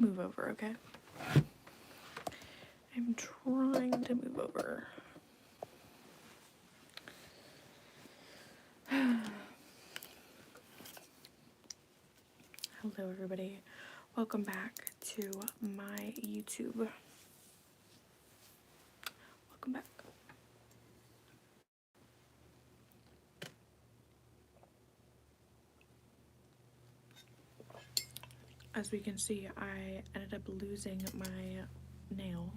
move over, okay? I'm trying to move over. Hello everybody, welcome back to my YouTube. Welcome back. As we can see, I ended up losing my nail,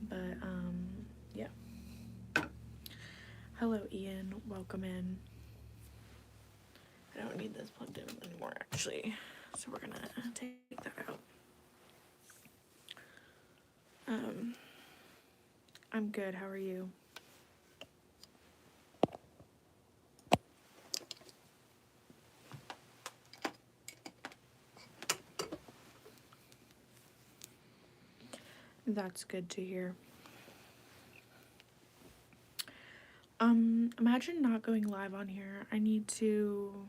but yeah. Hello Ian, welcome in. I don't need this plugged in anymore actually, so we're gonna take that out. I'm good, how are you? That's good to hear. Imagine not going live on here. I need to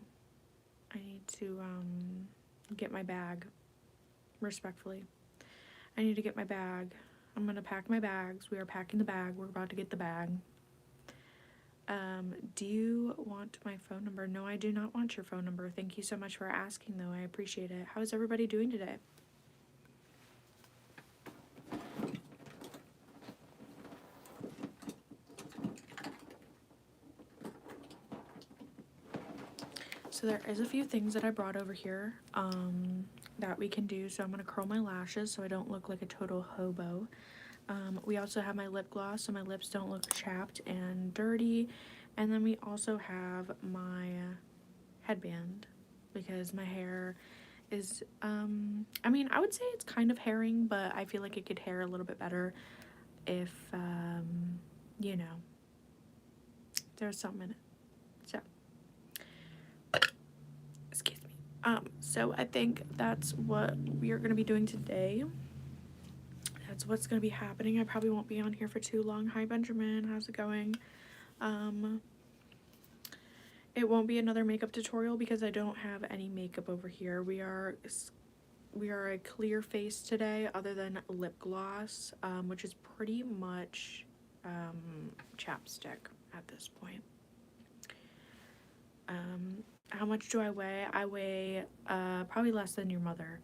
get my bag, respectfully. I need to get my bag. I'm gonna pack my bags. We are packing the bag. We're about to get the bag. Do you want my phone number? No, I do not want your phone number. Thank you so much for asking, though. I appreciate it. How is everybody doing today? So there is a few things that I brought over here that we can do. So I'm gonna curl my lashes so I don't look like a total hobo. We also have my lip gloss so my lips don't look chapped and dirty. And then we also have my headband because my hair is, I mean, I would say it's kind of hairing, but I feel like it could hair a little bit better if, you know, there's something in it. So, excuse me. So I think that's what we are going to be doing today. That's what's going to be happening. I probably won't be on here for too long. Hi, Benjamin. How's it going? It won't be another makeup tutorial because I don't have any makeup over here. We are a clear face today other than lip gloss, which is pretty much chapstick at this point. How much do I weigh? I weigh probably less than your mother.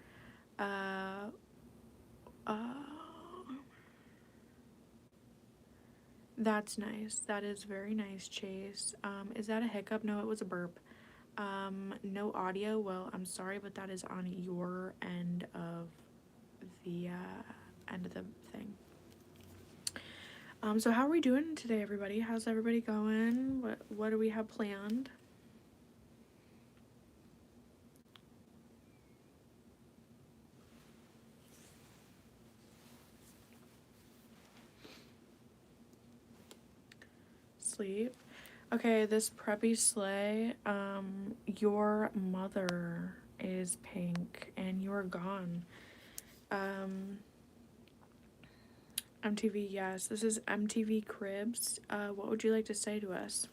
That's nice. That is very nice, Chase. Is that a hiccup? No, it was a burp. No audio. Well, I'm sorry, but that is on your end of the thing. So how are we doing today, everybody? How's everybody going? What do we have planned? Sleep. Okay, this preppy slay. Your mother is pink and you're gone. MTV, yes, this is MTV Cribs. What would you like to say to us?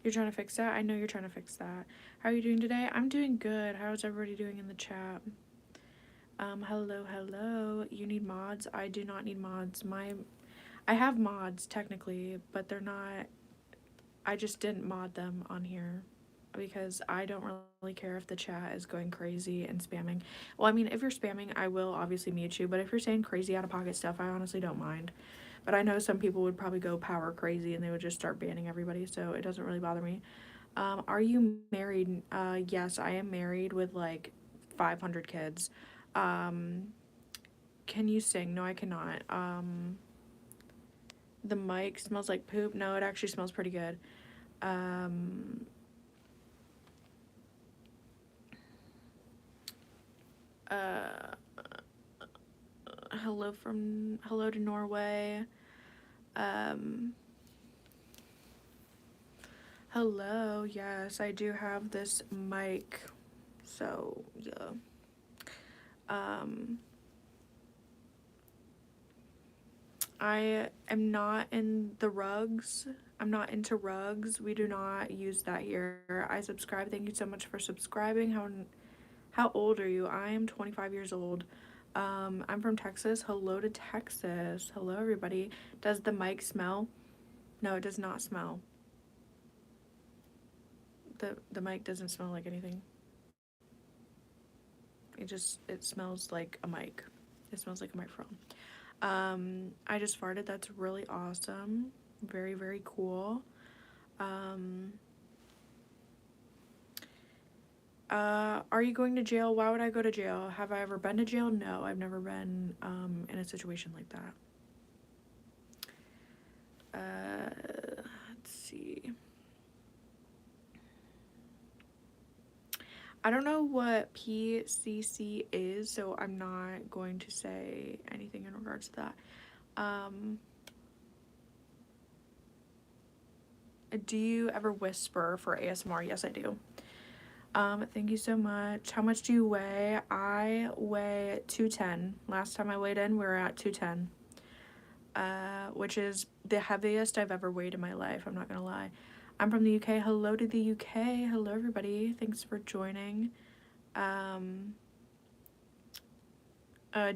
You're trying to fix that? I know you're trying to fix that. How are you doing today? I'm doing good. How's everybody doing in the chat? Hello. You need mods? I do not need mods. I have mods technically, but they're not, I just didn't mod them on here because I don't really care if the chat is going crazy and spamming. Well, I mean, if you're spamming, I will obviously mute you, but if you're saying crazy out of pocket stuff, I honestly don't mind. But I know some people would probably go power crazy and they would just start banning everybody, so it doesn't really bother me. Are you married? Yes, I am married with like 500 kids. Can you sing? No, I cannot. The mic smells like poop. No, it actually smells pretty good. Hello to Norway. Hello, yes, I do have this mic, so yeah. I am not in the rugs I'm not into rugs. We do not use that here. I subscribe. Thank you so much for subscribing. How old are you? I am 25 years old. I'm from Texas. Hello to Texas. Hello, everybody. Does the mic smell? No, it does not smell. The mic doesn't smell like anything. It smells like a mic. It smells like a microphone. I just farted. That's really awesome. Very, very cool. Are you going to jail? Why would I go to jail? Have I ever been to jail? No, I've never been in a situation like that. Let's see. I don't know what PCC is, so I'm not going to say anything in regards to that. Do you ever whisper for ASMR? Yes, I do. Thank you so much. How much do you weigh? I weigh 210. Last time I weighed in, we were at 210. Which is the heaviest I've ever weighed in my life, I'm not gonna lie. I'm from the UK. Hello to the UK. Hello, everybody. Thanks for joining. Do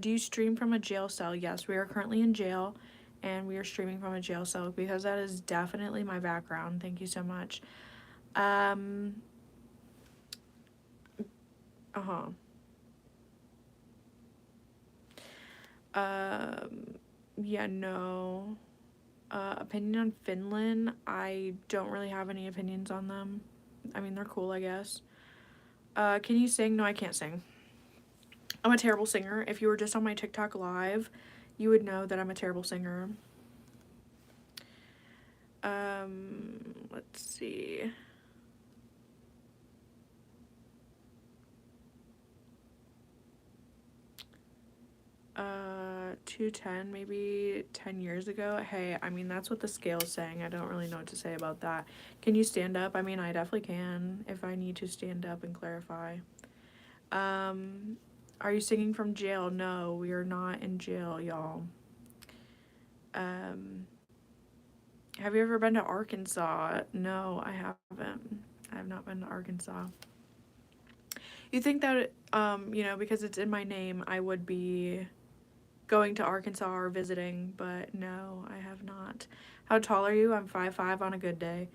you stream from a jail cell? Yes, we are currently in jail, and we are streaming from a jail cell because that is definitely my background. Thank you so much. Yeah, no. Opinion on Finland, I don't really have any opinions on them. I mean, they're cool, I guess. Can you sing? No, I can't sing. I'm a terrible singer. If you were just on my TikTok live, you would know that I'm a terrible singer. Let's see. Uh, 210, maybe 10 years ago. Hey, I mean, that's what the scale's saying. I don't really know what to say about that. Can you stand up? I mean, I definitely can if I need to stand up and clarify. Are you singing from jail? No, we are not in jail, y'all. Have you ever been to Arkansas? No, I haven't. I have not been to Arkansas. You think that, you know, because it's in my name, I would be going to Arkansas or visiting, but no, I have not. How tall are you? I'm 5'5" on a good day.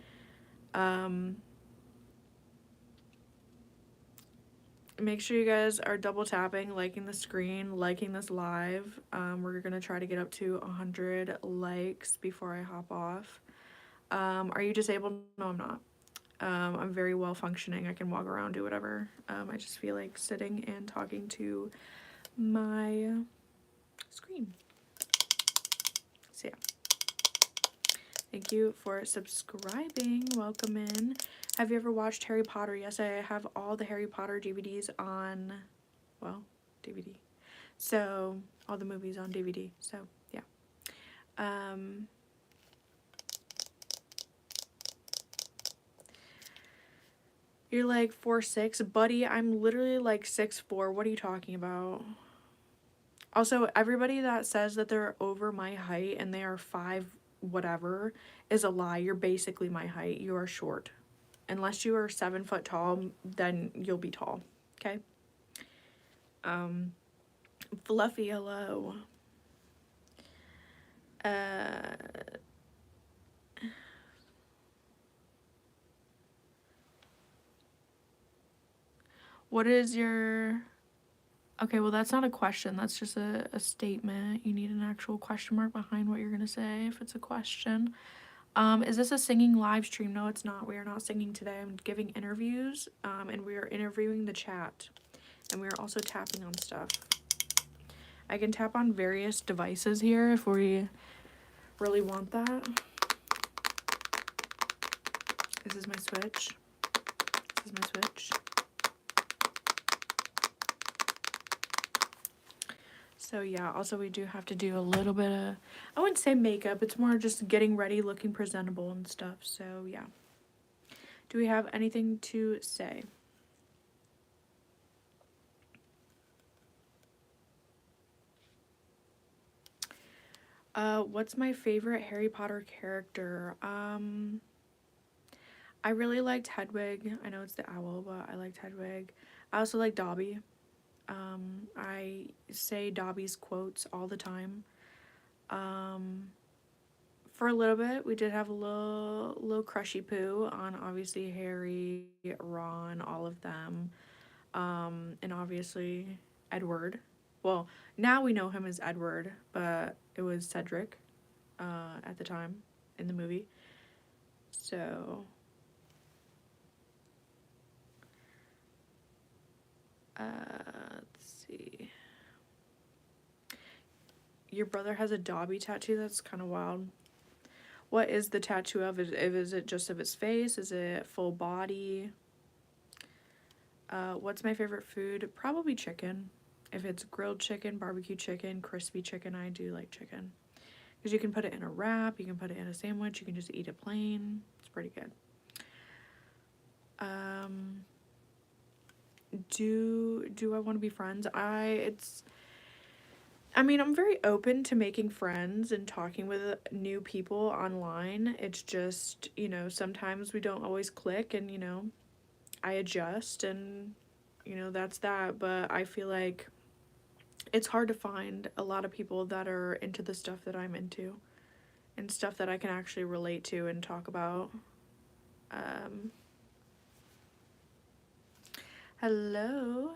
Make sure you guys are double tapping, liking the screen, liking this live. We're gonna try to get up to 100 likes before I hop off. Are you disabled? No, I'm not. I'm very well functioning. I can walk around, do whatever. I just feel like sitting and talking to my screen. So yeah. Thank you for subscribing. Welcome in. Have you ever watched Harry Potter? Yes, I have all the Harry Potter DVDs on, well, DVD. So, all the movies on DVD. So, yeah. You're like 4'6", buddy. I'm literally like 6'4". What are you talking about? Also, everybody that says that they're over my height and they are 5 whatever is a lie. You're basically my height. You are short. Unless you are 7 foot tall, then you'll be tall. Okay? Fluffy, hello. What is your... Okay, well, that's not a question. That's just a statement. You need an actual question mark behind what you're going to say if it's a question. Is this a singing live stream? No, it's not. We are not singing today. I'm giving interviews, and we are interviewing the chat. And we are also tapping on stuff. I can tap on various devices here if we really want that. This is my Switch. This is my Switch. So yeah, also we do have to do a little bit of, I wouldn't say makeup, it's more just getting ready, looking presentable and stuff. So yeah. Do we have anything to say? What's my favorite Harry Potter character? I really liked Hedwig. I know it's the owl, but I liked Hedwig. I also like Dobby. I say Dobby's quotes all the time. For a little bit, we did have a little crushy poo on obviously Harry, Ron, all of them, and obviously Edward. Well, now we know him as Edward, but it was Cedric, at the time in the movie. So, let's see. Your brother has a Dobby tattoo? That's kind of wild. What is the tattoo of? Is it just of his face? Is it full body? What's my favorite food? Probably chicken. If it's grilled chicken, barbecue chicken, crispy chicken, I do like chicken. Because you can put it in a wrap, you can put it in a sandwich, you can just eat it plain. It's pretty good. Do I want to be friends? I'm very open to making friends and talking with new people online. It's just, sometimes we don't always click, and, I adjust, and, that's that. But I feel like it's hard to find a lot of people that are into the stuff that I'm into and stuff that I can actually relate to and talk about. Hello.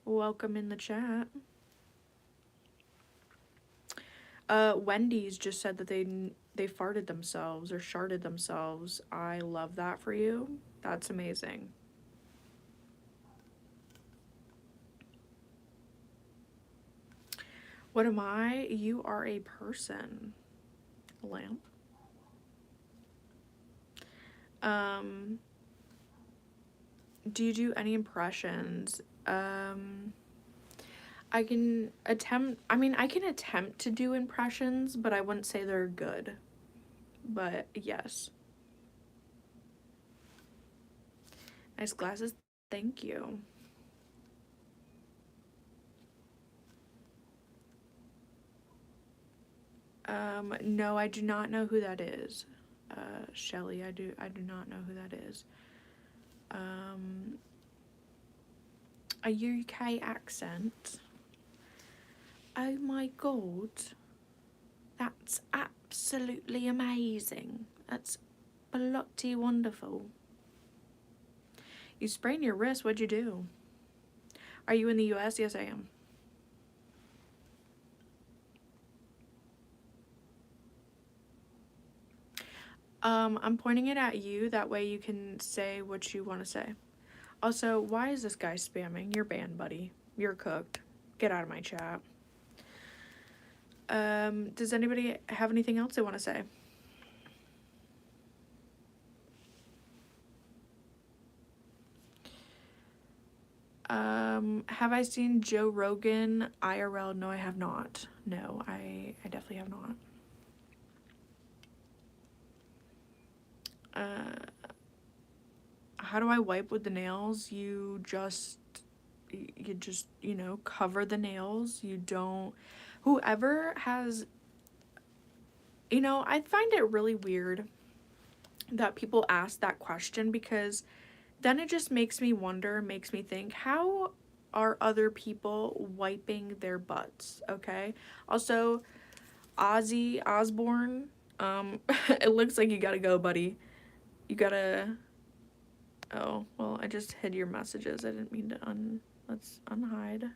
Welcome in the chat. Wendy's just said that they farted themselves or sharted themselves. I love that for you. That's amazing. What am I? You are a person. Lamp. Do you do any impressions? I can attempt to do impressions, but I wouldn't say they're good. But yes. Nice glasses. Thank you. No, I do not know who that is. Shelly, I do not know who that is. A UK accent. Oh my god. That's absolutely amazing. That's bloody wonderful. You sprained your wrist, what'd you do? Are you in the US? Yes, I am. I'm pointing it at you, that way you can say what you want to say. Also, why is this guy spamming? You're banned, buddy. You're cooked. Get out of my chat. Does anybody have anything else they want to say? Have I seen Joe Rogan IRL? No, I have not. No, I definitely have not. How do I wipe with the nails? You just, cover the nails. You don't, whoever has, I find it really weird that people ask that question, because then it just makes me wonder, makes me think, how are other people wiping their butts? Okay. Also, Ozzy Osbourne, it looks like you gotta go, buddy. You gotta, oh, well, I just hid your messages. I didn't mean to let's unhide.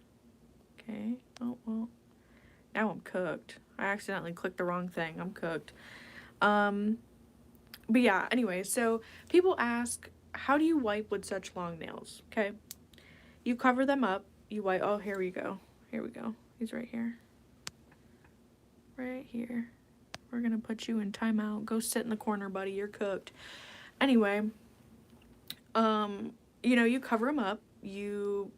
Okay. Oh, well, now I'm cooked. I accidentally clicked the wrong thing. I'm cooked. But yeah, anyway, so people ask, how do you wipe with such long nails? Okay. You cover them up. You wipe. Oh, here we go. Here we go. He's right here. Right here. We're gonna put you in timeout. Go sit in the corner, buddy. You're cooked. Anyway, you cover them up. You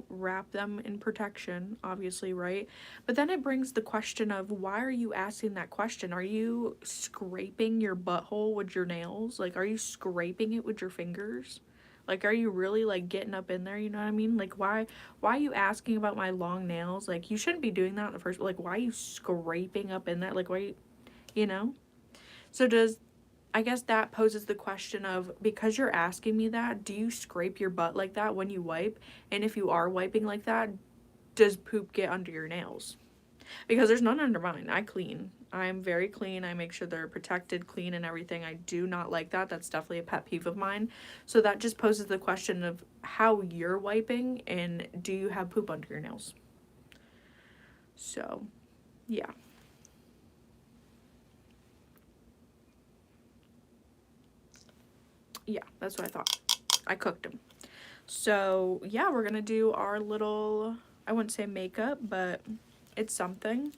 wrap them in protection, obviously, right? But then it brings the question of, why are you asking that question? Are you scraping your butthole with your nails? Like, are you scraping it with your fingers? Like, are you really, like, getting up in there, you know what I mean? Like, why are you asking about my long nails? Like, you shouldn't be doing that in the first, like, why are you scraping up in there? Like, why, you know? So I guess that poses the question of, because you're asking me that, do you scrape your butt like that when you wipe? And if you are wiping like that, does poop get under your nails? Because there's none under mine. I clean. I'm very clean. I make sure they're protected, clean, and everything. I do not like that. That's definitely a pet peeve of mine. So that just poses the question of how you're wiping and do you have poop under your nails? So, yeah. Yeah, that's what I thought. I cooked them. So, yeah, we're going to do our little, I wouldn't say makeup, but it's something.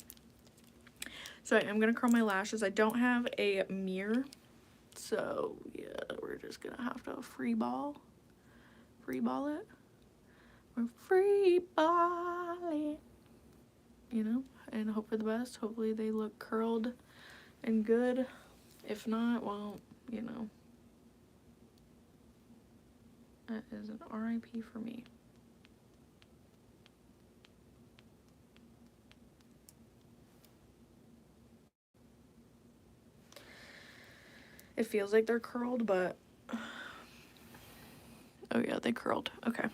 So I'm going to curl my lashes. I don't have a mirror. So, yeah, we're just going to have to free ball it. We're free balling, you know, and hope for the best. Hopefully they look curled and good. If not, well, you know, that is an RIP for me. It feels like they're curled, but oh yeah, they curled. Okay.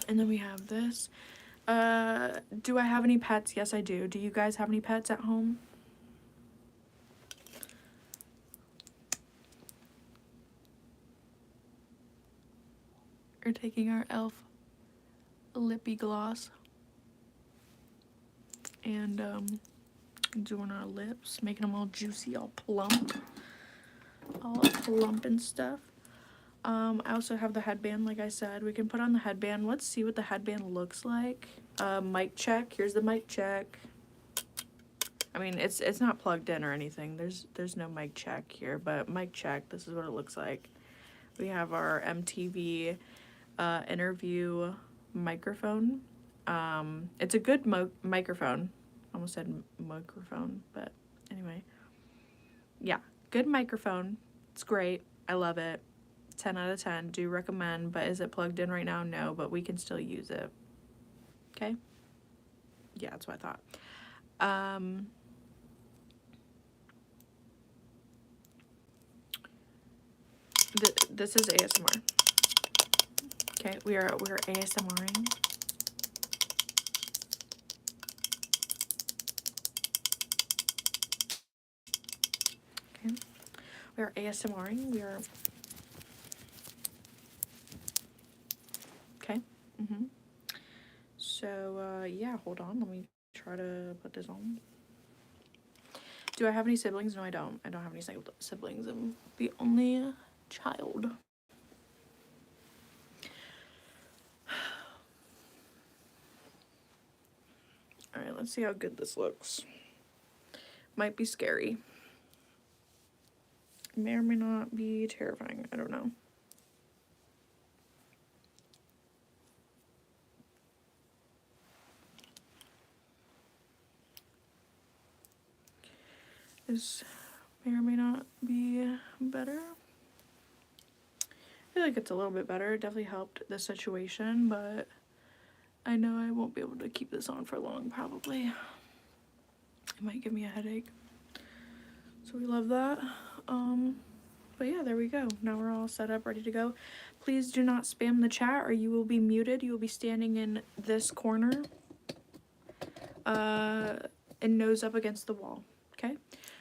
And then we have this. Do I have any pets? Yes, I do. Do you guys have any pets at home? We're taking our e.l.f. lippy gloss and doing our lips, making them all juicy, all plump and stuff. I also have the headband, like I said. We can put on the headband. Let's see what the headband looks like. Mic check. Here's the mic check. I mean, it's not plugged in or anything. There's no mic check here, but mic check. This is what it looks like. We have our MTV interview microphone. It's a good microphone. Almost said microphone, but anyway. Yeah, good microphone. It's great. I love it. 10 out of 10. Do recommend, but is it plugged in right now? No, but we can still use it. Okay? Yeah, that's what I thought. This is ASMR. Okay, we're ASMRing. Okay, we are ASMRing. We are okay. So yeah, hold on. Let me try to put this on. Do I have any siblings? No, I don't. I don't have any siblings. I'm the only child. Alright, let's see how good this looks. Might be scary. May or may not be terrifying. I don't know. This may or may not be better. I feel like it's a little bit better. It definitely helped the situation, but I know I won't be able to keep this on for long, probably. It might give me a headache. So we love that. But yeah, there we go. Now we're all set up, ready to go. Please do not spam the chat or you will be muted. You will be standing in this corner and nose up against the wall, okay?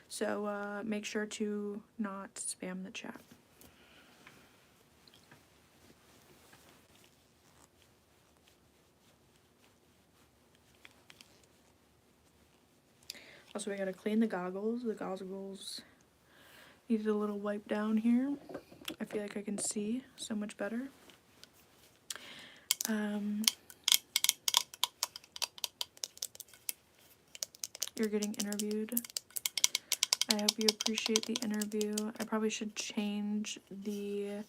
So make sure to not spam the chat. Also, we gotta clean the goggles. The goggles needed a little wipe down here. I feel like I can see so much better. You're getting interviewed. I hope you appreciate the interview. I probably should change the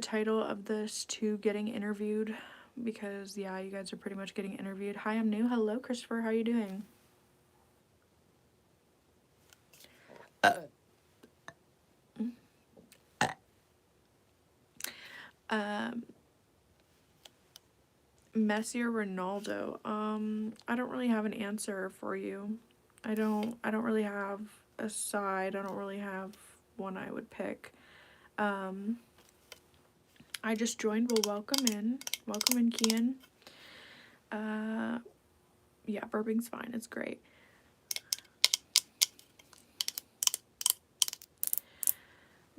title of this to getting interviewed because yeah, you guys are pretty much getting interviewed. Hi, I'm new. Hello, Christopher. How are you doing? Messi or Ronaldo? I don't really have an answer for you. I don't really have a side. I don't really have one I would pick. I just joined. Well, welcome in. Welcome in, Kian. Yeah, burping's fine. It's great.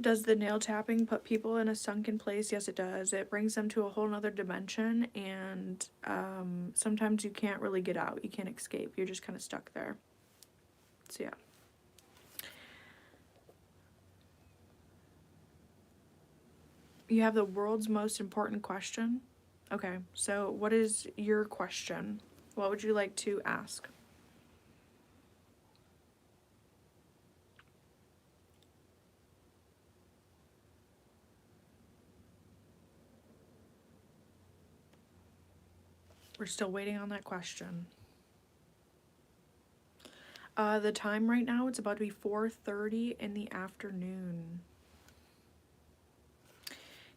Does the nail tapping put people in a sunken place? Yes, it does. It brings them to a whole nother dimension, and sometimes you can't really get out. You can't escape. You're just kind of stuck there. So, yeah. You have the world's most important question? Okay, so what is your question? What would you like to ask? We're still waiting on that question. The time right now, it's about to be 4:30 in the afternoon.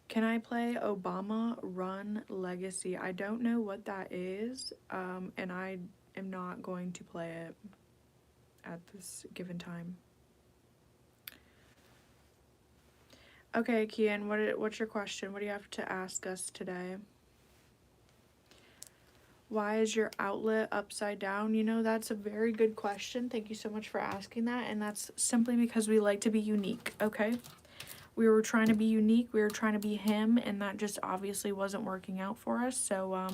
Can I play Obama Run Legacy? I don't know what that is, and I am not going to play it at this given time. Okay, Kian, what's your question? What do you have to ask us today? Why is your outlet upside down? You know, that's a very good question. Thank you so much for asking that, and that's simply because we like to be unique, okay? We were trying to be unique, we were trying to be him, and that just obviously wasn't working out for us. So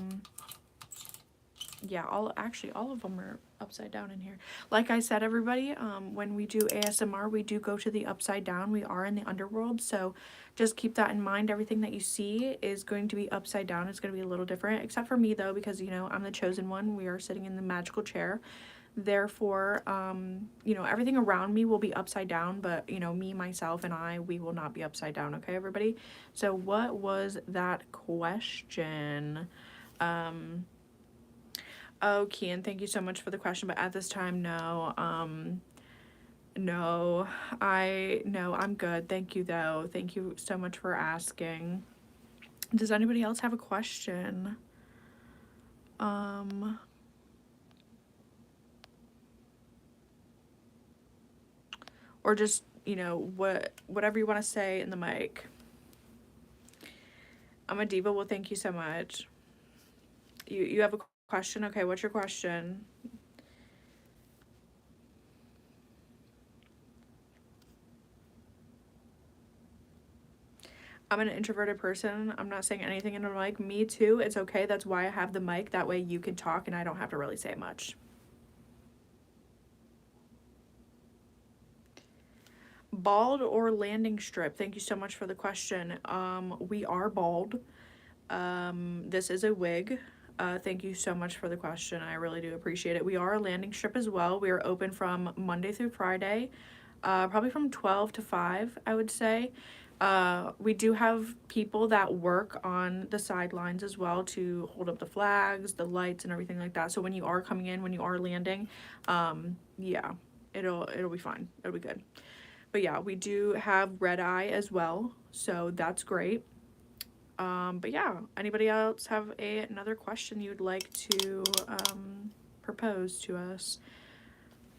yeah, all of them are upside down in here. Like I said, everybody, when we do ASMR, we do go to the upside down. We are in the underworld, so just keep that in mind. Everything that you see is going to be upside down. It's going to be a little different, except for me though, because you know I'm the chosen one. We are sitting in the magical chair. Therefore, you know, everything around me will be upside down, but, you know, me, myself, and we will not be upside down, okay, everybody? So what was that question? Oh, Kian, thank you so much for the question, but at this time, no. No, I'm good. Thank you, though. Thank you so much for asking. Does anybody else have a question? Or just, you know, whatever you want to say in the mic. I'm a diva. Well, thank you so much. You have a question? Okay, what's your question? I'm an introverted person. I'm not saying anything in the mic. Me too. It's okay. That's why I have the mic. That way you can talk and I don't have to really say much. Bald or landing strip? Thank you so much for the question. We are bald. This is a wig. Thank you so much for the question. I really do appreciate it. We are a landing strip as well. We are open from Monday through Friday, probably from 12 to 5, I would say. We do have people that work on the sidelines as well to hold up the flags, the lights, and everything like that. So when you are coming in, when you are landing, yeah, it'll be fine. It'll be good. But yeah, we do have red eye as well, so that's great. But yeah, anybody else have another question you'd like to propose to us?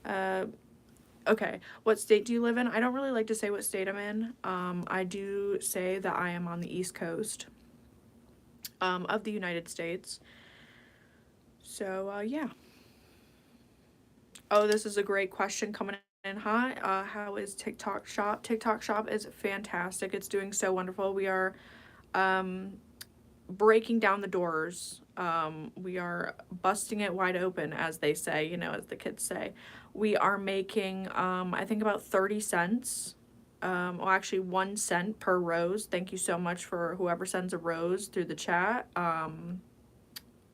Okay, what state do you live in? I don't really like to say what state I'm in. I do say that I am on the East Coast of the United States. So, yeah. Oh, this is a great question coming in hot. How is TikTok Shop? TikTok Shop is fantastic. It's doing so wonderful. We are breaking down the doors. We are busting it wide open, as they say, you know, as the kids say. We are making, I think about 30 cents. Well, actually 1 cent per rose. Thank you so much for whoever sends a rose through the chat.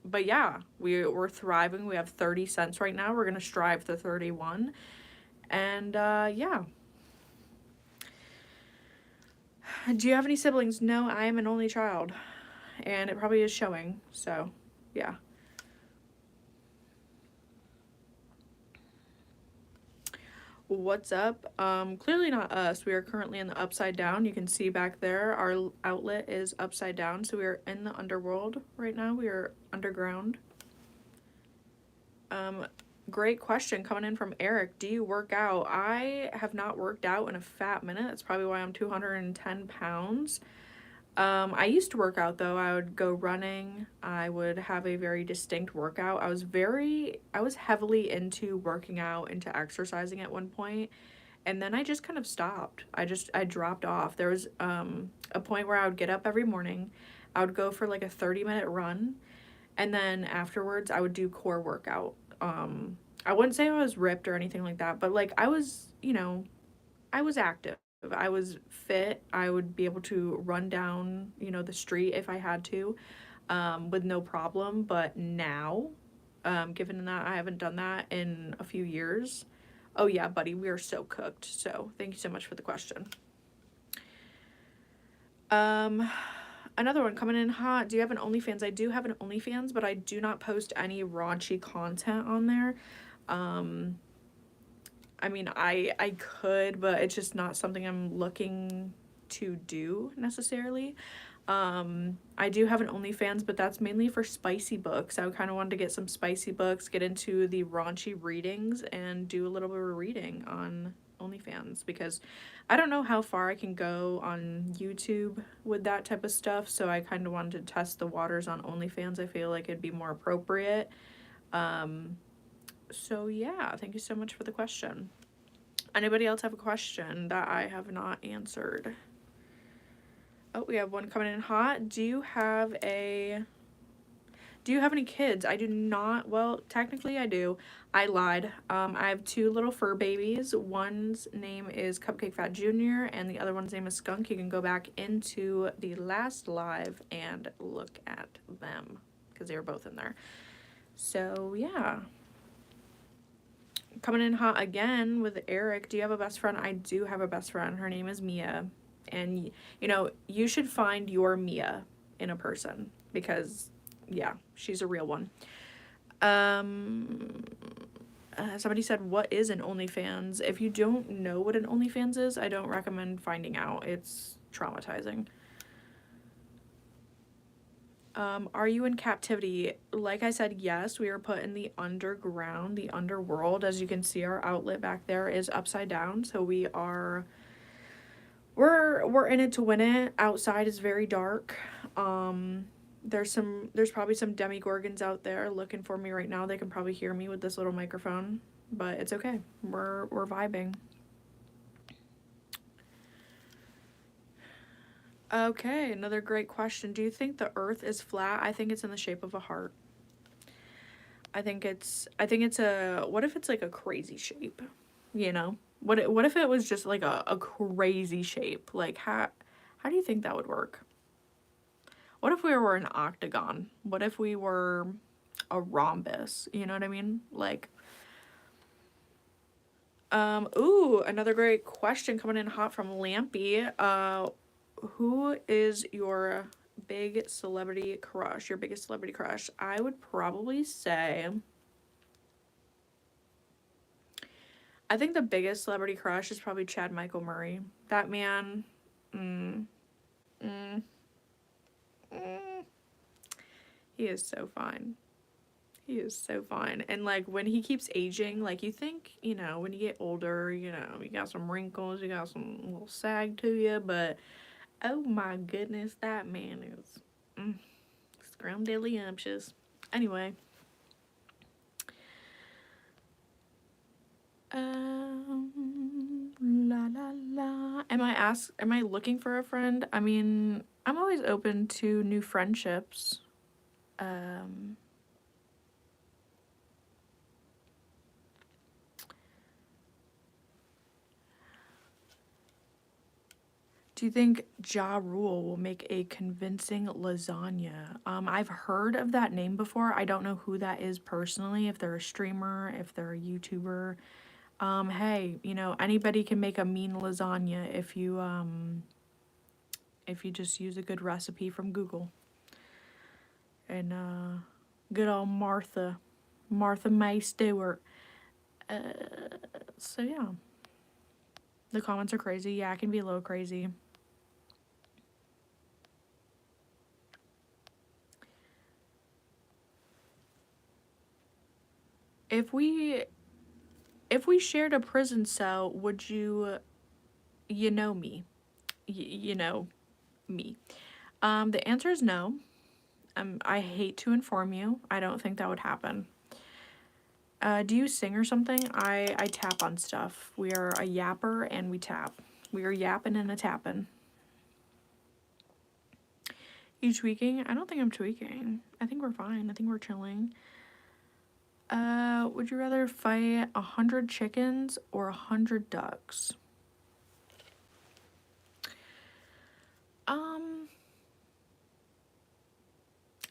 But yeah, we're thriving. We have 30 cents right now. We're going to strive to 31. And, yeah. Do you have any siblings? No, I am an only child. And it probably is showing, so, yeah. What's up? Clearly not us. We are currently in the upside down. You can see back there our outlet is upside down, so we are in the underworld right now. We are underground. Great question coming in from Eric. Do you work out? I have not worked out in a fat minute. That's probably why I'm 210 pounds. I used to work out though. I would go running. I would have a very distinct workout. I was heavily into working out, into exercising at one point, and then I just kind of stopped. I dropped off. There was a point where I would get up every morning. I would go for like a 30-minute run, and then afterwards I would do core workout. I wouldn't say I was ripped or anything like that, but like I was, I was active. I was fit. I would be able to run down, the street if I had to, with no problem. But now, given that I haven't done that in a few years, oh yeah, buddy, we are so cooked. So thank you so much for the question. Another one coming in hot. Do you have an OnlyFans? I do have an OnlyFans, but I do not post any raunchy content on there. I mean, I could, but it's just not something I'm looking to do necessarily. I do have an OnlyFans, but that's mainly for spicy books. I kind of wanted to get some spicy books, get into the raunchy readings, and do a little bit of reading on OnlyFans, because I don't know how far I can go on YouTube with that type of stuff, so I kind of wanted to test the waters on OnlyFans. I feel like it'd be more appropriate. So yeah, thank you so much for the question. Anybody else have a question that I have not answered? Oh, we have one coming in hot. Do you have any kids? I do not. Well, technically I do. I lied. I have 2 little fur babies. One's name is Cupcake Fat Jr. and the other one's name is Skunk. You can go back into the last live and look at them because they were both in there. So yeah. Coming in hot again with Eric. Do you have a best friend? I do have a best friend. Her name is Mia. And, you should find your Mia in a person because, yeah, she's a real one. Somebody said, what is an OnlyFans? If you don't know what an OnlyFans is, I don't recommend finding out. It's traumatizing. Are you in captivity? Like I said, yes, we are put in the underground, the underworld. As you can see, our outlet back there is upside down. So we're in it to win it. Outside is very dark. There's probably some demigorgons out there looking for me right now. They can probably hear me with this little microphone, but it's okay. We're vibing. Okay, another great question. Do you think the earth is flat? I think it's in the shape of a heart. I think it's what if it's like a crazy shape? What if it was just like a crazy shape? Like how do you think that would work? What if we were an octagon? What if we were a rhombus? You know what I mean? Like ooh, another great question coming in hot from Lampy. Who is your big celebrity crush? Your biggest celebrity crush? I would probably say, I think the biggest celebrity crush is probably Chad Michael Murray. That man, he is so fine. He is so fine. And like when he keeps aging, like you think, when you get older, you got some wrinkles, you got some little sag to you, but oh my goodness, that man is scrumdiddlyumptious. Anyway. La la la. Am I looking for a friend? I mean, I'm always open to new friendships. Do you think Ja Rule will make a convincing lasagna? I've heard of that name before. I don't know who that is personally, if they're a streamer, if they're a YouTuber. Hey, anybody can make a mean lasagna if you just use a good recipe from Google. And good old Martha May Stewart. So yeah. The comments are crazy. Yeah, it can be a little crazy. If we shared a prison cell, would you know me? You know me. The answer is no. I hate to inform you. I don't think that would happen. Do you sing or something? I tap on stuff. We are a yapper and we tap. We are yapping and a tapping. You tweaking? I don't think I'm tweaking. I think we're fine. I think we're chilling. Would you rather fight 100 chickens or 100 ducks?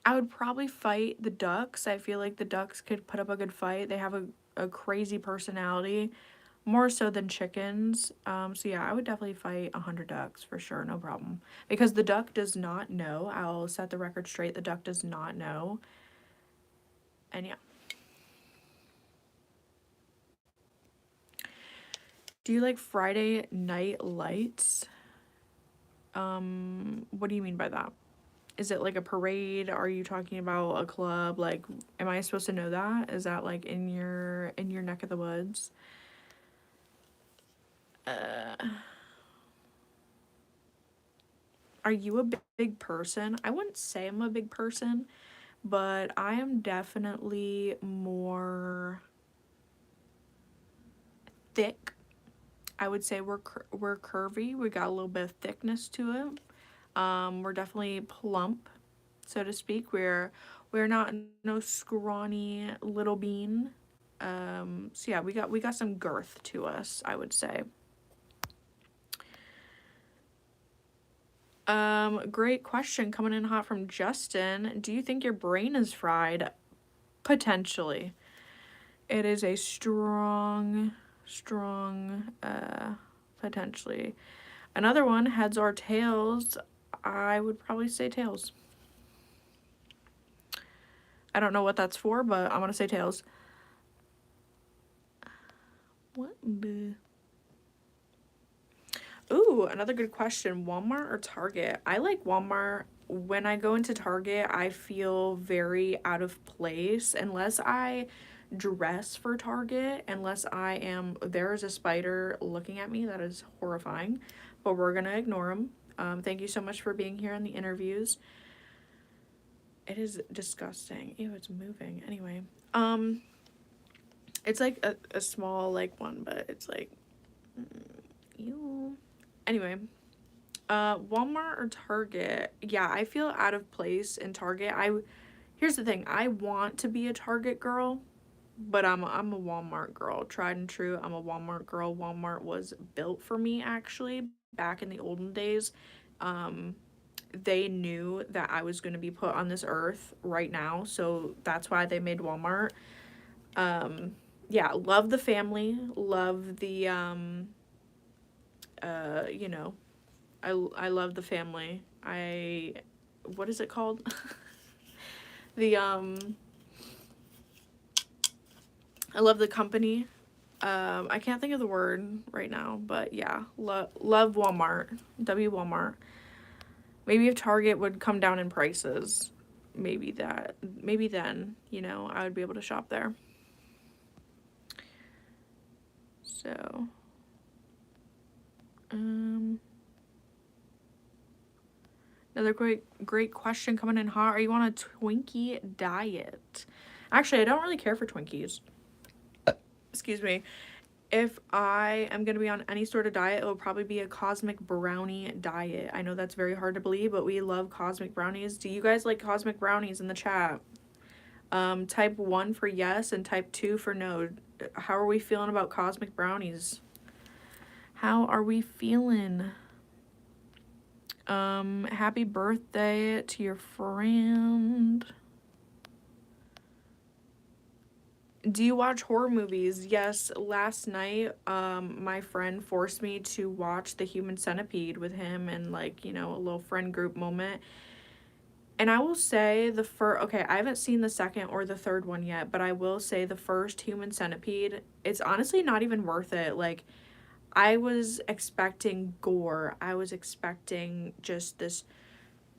I would probably fight the ducks. I feel like the ducks could put up a good fight. They have a crazy personality, more so than chickens. So yeah, I would definitely fight 100 ducks for sure, no problem. Because the duck does not know. I'll set the record straight. The duck does not know. And yeah. Do you like Friday night lights? What do you mean by that? Is it like a parade? Are you talking about a club? Like, am I supposed to know that? Is that like in your neck of the woods? Are you a big person? I wouldn't say I'm a big person, but I am definitely more thick. I would say we're curvy. We got a little bit of thickness to it. We're definitely plump, so to speak. We're not no scrawny little bean. So yeah, we got some girth to us, I would say. Great question coming in hot from Justin. Do you think your brain is fried? Potentially. It is a strong, potentially. Another one, heads or tails. I would probably say tails. I don't know what that's for, but I'm gonna say tails. What the? Ooh, another good question. Walmart or Target? I like Walmart. When I go into Target, I feel very out of place unless I dress for Target, unless I am, there is a spider looking at me. That is horrifying, but we're gonna ignore him. Thank you so much for being here in the interviews. It is disgusting. Ew, it's moving. Anyway, it's like a small like one, but it's like, ew. Anyway, Walmart or Target? Yeah, I feel out of place in Target. Here's the thing. I want to be a Target girl, but I'm a Walmart girl. Tried and true. I'm a Walmart girl. Walmart was built for me, actually, back in the olden days. They knew that I was going to be put on this earth right now, so that's why they made Walmart. Yeah, love the family, love the you know, I love the family. What is it called? The I love the company. I can't think of the word right now, but yeah, love Walmart. Walmart. Maybe if Target would come down in prices, maybe then, you know, I would be able to shop there. So, another great question coming in hot. Are you on a Twinkie diet? Actually, I don't really care for Twinkies. Excuse me. If I am going to be on any sort of diet, it will probably be a cosmic brownie diet. I know that's very hard to believe, but we love cosmic brownies. Do you guys like cosmic brownies in the chat? Type 1 for yes and type 2 for no. How are we feeling about cosmic brownies? How are we feeling? Happy birthday to your friend. Do you watch horror movies? Yes, last night, my friend forced me to watch The Human Centipede with him and, like, you know, a little friend group moment. And I will say okay, I haven't seen the second or the third one yet, but I will say the first Human Centipede, it's honestly not even worth it. Like, I was expecting gore. I was expecting just this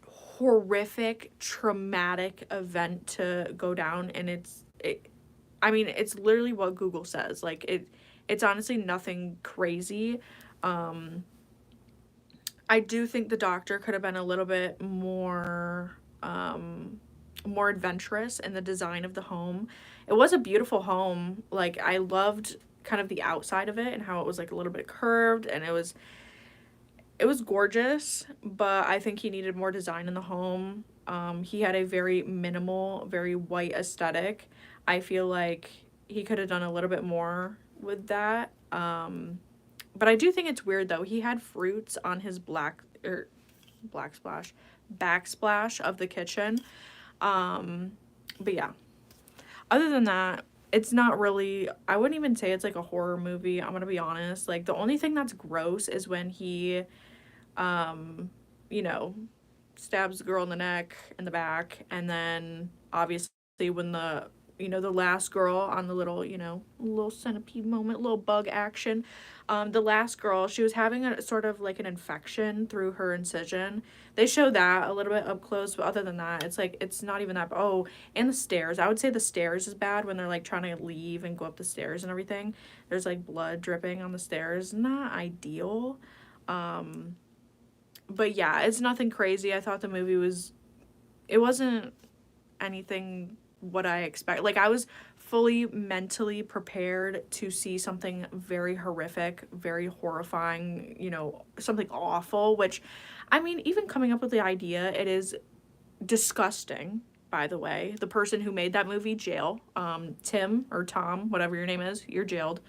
horrific, traumatic event to go down, and I mean, it's literally what Google says. Like, it's honestly nothing crazy. I do think the doctor could have been a little bit more adventurous in the design of the home. It was a beautiful home. Like, I loved kind of the outside of it and how it was like a little bit curved, and it was gorgeous, but I think he needed more design in the home. He had a very minimal, very white aesthetic. I feel like he could have done a little bit more with that. But I do think it's weird though. He had fruits on his backsplash of the kitchen. But yeah. Other than that, it's not really, I wouldn't even say it's like a horror movie. I'm gonna be honest. Like, the only thing that's gross is when he you know, stabs the girl in the neck and the back, and then obviously when the last girl on the little, little centipede moment, little bug action, the last girl, she was having a sort of like an infection through her incision. They show that a little bit up close, but other than that, it's like, it's not even that. Oh, and the stairs. I would say the stairs is bad when they're like trying to leave and go up the stairs and everything. There's like blood dripping on the stairs. Not ideal. But yeah, it's nothing crazy. I thought the movie it wasn't anything what I expect. Like, I was fully mentally prepared to see something very horrific, very horrifying, something awful, which, I mean, even coming up with the idea, it is disgusting, by the way. The person who made that movie, jail. Tim or Tom, whatever your name is, you're jailed.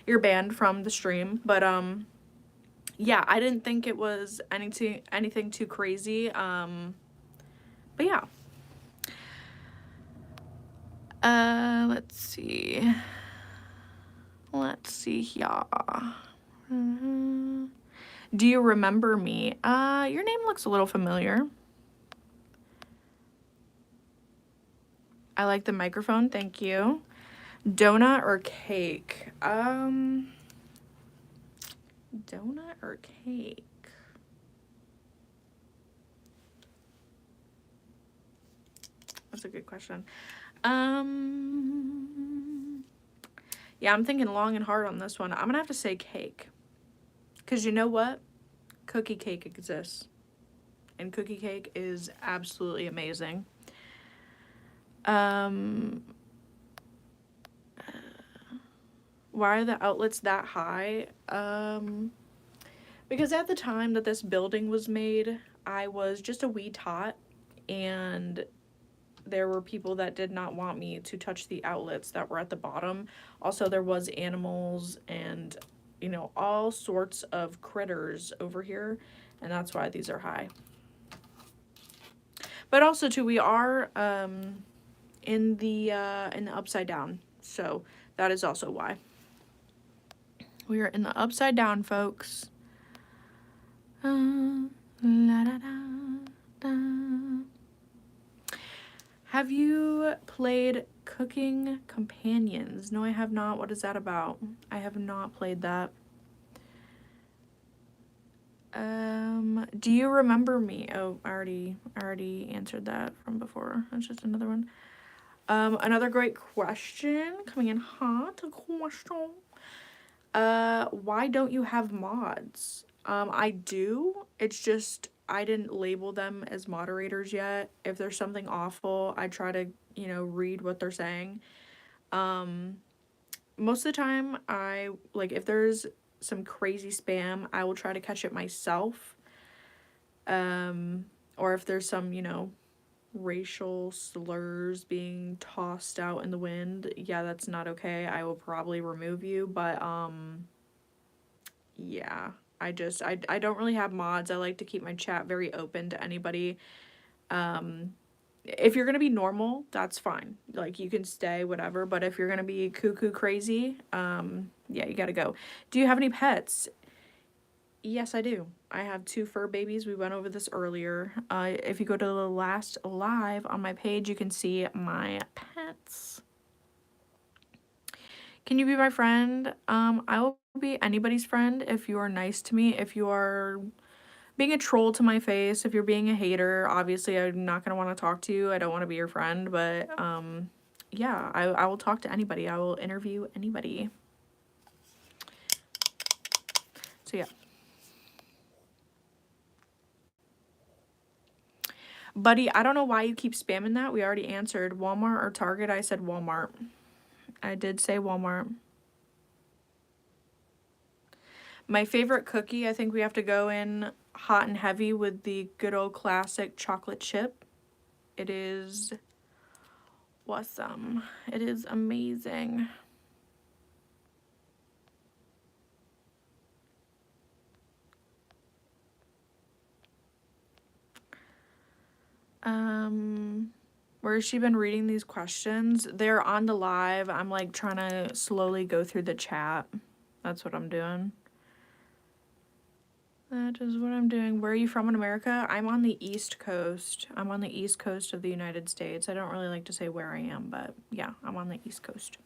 You're banned from the stream. But, yeah, I didn't think it was anything too crazy. But yeah. Let's see. Let's see here. Do you remember me? Your name looks a little familiar. I like the microphone, thank you. Donut or cake? Donut or cake? That's a good question. Yeah, I'm thinking long and hard on this one. I'm gonna have to say cake. Because you know what? Cookie cake exists. And cookie cake is absolutely amazing. Why are the outlets that high? Because at the time that this building was made, I was just a wee tot, and there were people that did not want me to touch the outlets that were at the bottom. Also, there was animals and, all sorts of critters over here, and that's why these are high. But also, too, we are in the upside down, so that is also why. We are in the upside down, folks. Have you played Cooking Companions? No, I have not. What is that about? I have not played that. Do you remember me? Oh, I already answered that from before. That's just another one. Another great question coming in hot. Question. Why don't you have mods? I do. It's just I didn't label them as moderators yet. If there's something awful, I try to, read what they're saying. Most of the time, if there's some crazy spam, I will try to catch it myself. Or if there's some, racial slurs being tossed out in the wind, yeah, that's not okay. I will probably remove you, but, yeah, I don't really have mods. I like to keep my chat very open to anybody. If you're gonna be normal, that's fine. Like, you can stay, whatever, but if you're gonna be cuckoo crazy, yeah, you gotta go. Do you have any pets? Yes, I do. I have 2 fur babies. We went over this earlier. If you go to the last live on my page, you can see my pets. Can you be my friend? I will be anybody's friend if you are nice to me. If you are being a troll to my face, if you're being a hater, obviously I'm not going to want to talk to you. I don't want to be your friend, but yeah, I will talk to anybody. I will interview anybody. So yeah. Buddy, I don't know why you keep spamming that. We already answered Walmart or Target. I said Walmart. I did say Walmart. My favorite cookie, I think we have to go in hot and heavy with the good old classic chocolate chip. It is awesome. It is amazing. Where has she been reading these questions? They're on the live. I'm like trying to slowly go through the chat. That's what I'm doing. That is what I'm doing. Where are you from in America? I'm on the East Coast. I'm on the East Coast of the United States. I don't really like to say where I am, but yeah, I'm on the East Coast.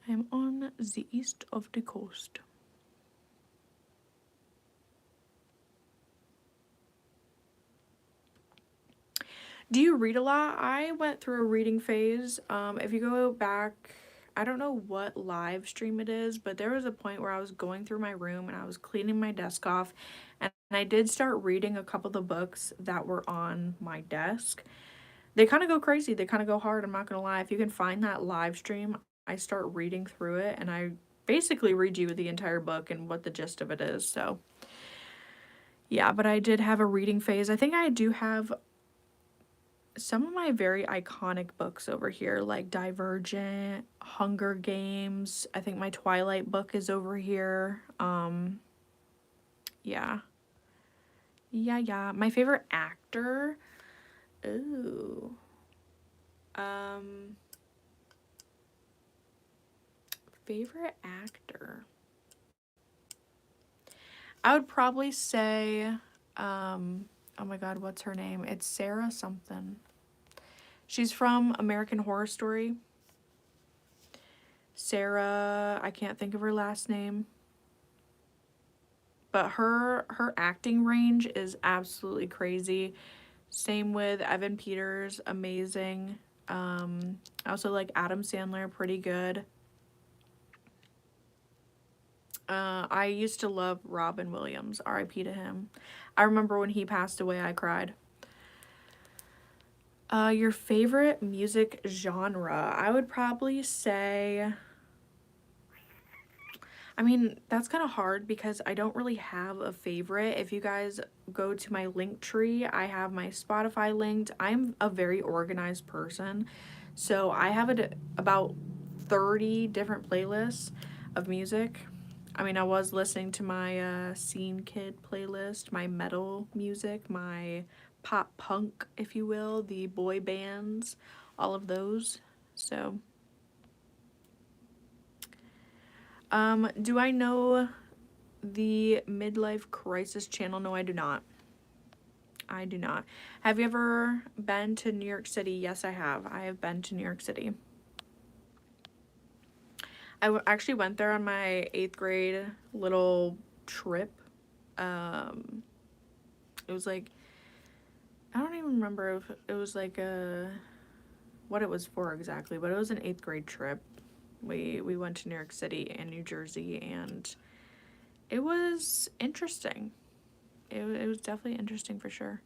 I'm on the east of the coast. Do you read a lot? I went through a reading phase. If you go back, I don't know what live stream it is, but there was a point where I was going through my room and I was cleaning my desk off, and I did start reading a couple of the books that were on my desk. They kind of go crazy. They kind of go hard. I'm not going to lie. If you can find that live stream, I start reading through it and I basically read you the entire book and what the gist of it is. So yeah, but I did have a reading phase. I think I do have some of my very iconic books over here, like Divergent, Hunger Games. I think my Twilight book is over here. Yeah. Yeah. My favorite actor. Ooh. Favorite actor. I would probably say, oh my god, what's her name? It's Sarah something. She's from American Horror Story. Sarah, I can't think of her last name. But her acting range is absolutely crazy. Same with Evan Peters, amazing. I also like Adam Sandler, pretty good. I used to love Robin Williams, R.I.P. to him. I remember when he passed away, I cried. Your favorite music genre? I would probably say, I mean, that's kind of hard because I don't really have a favorite. If you guys go to my Linktree, I have my Spotify linked. I'm a very organized person, so I have about 30 different playlists of music. I mean, I was listening to my Scene Kid playlist, my metal music, my pop punk, if you will, the boy bands, all of those. So, do I know the Midlife Crisis channel? No, I do not. I do not. Have you ever been to New York City? Yes, I have. I have been to New York City. I actually went there on my 8th grade little trip. It was like, I don't even remember if it was like what it was for exactly, but it was an 8th grade trip. We went to New York City and New Jersey, and it was interesting. It was definitely interesting for sure.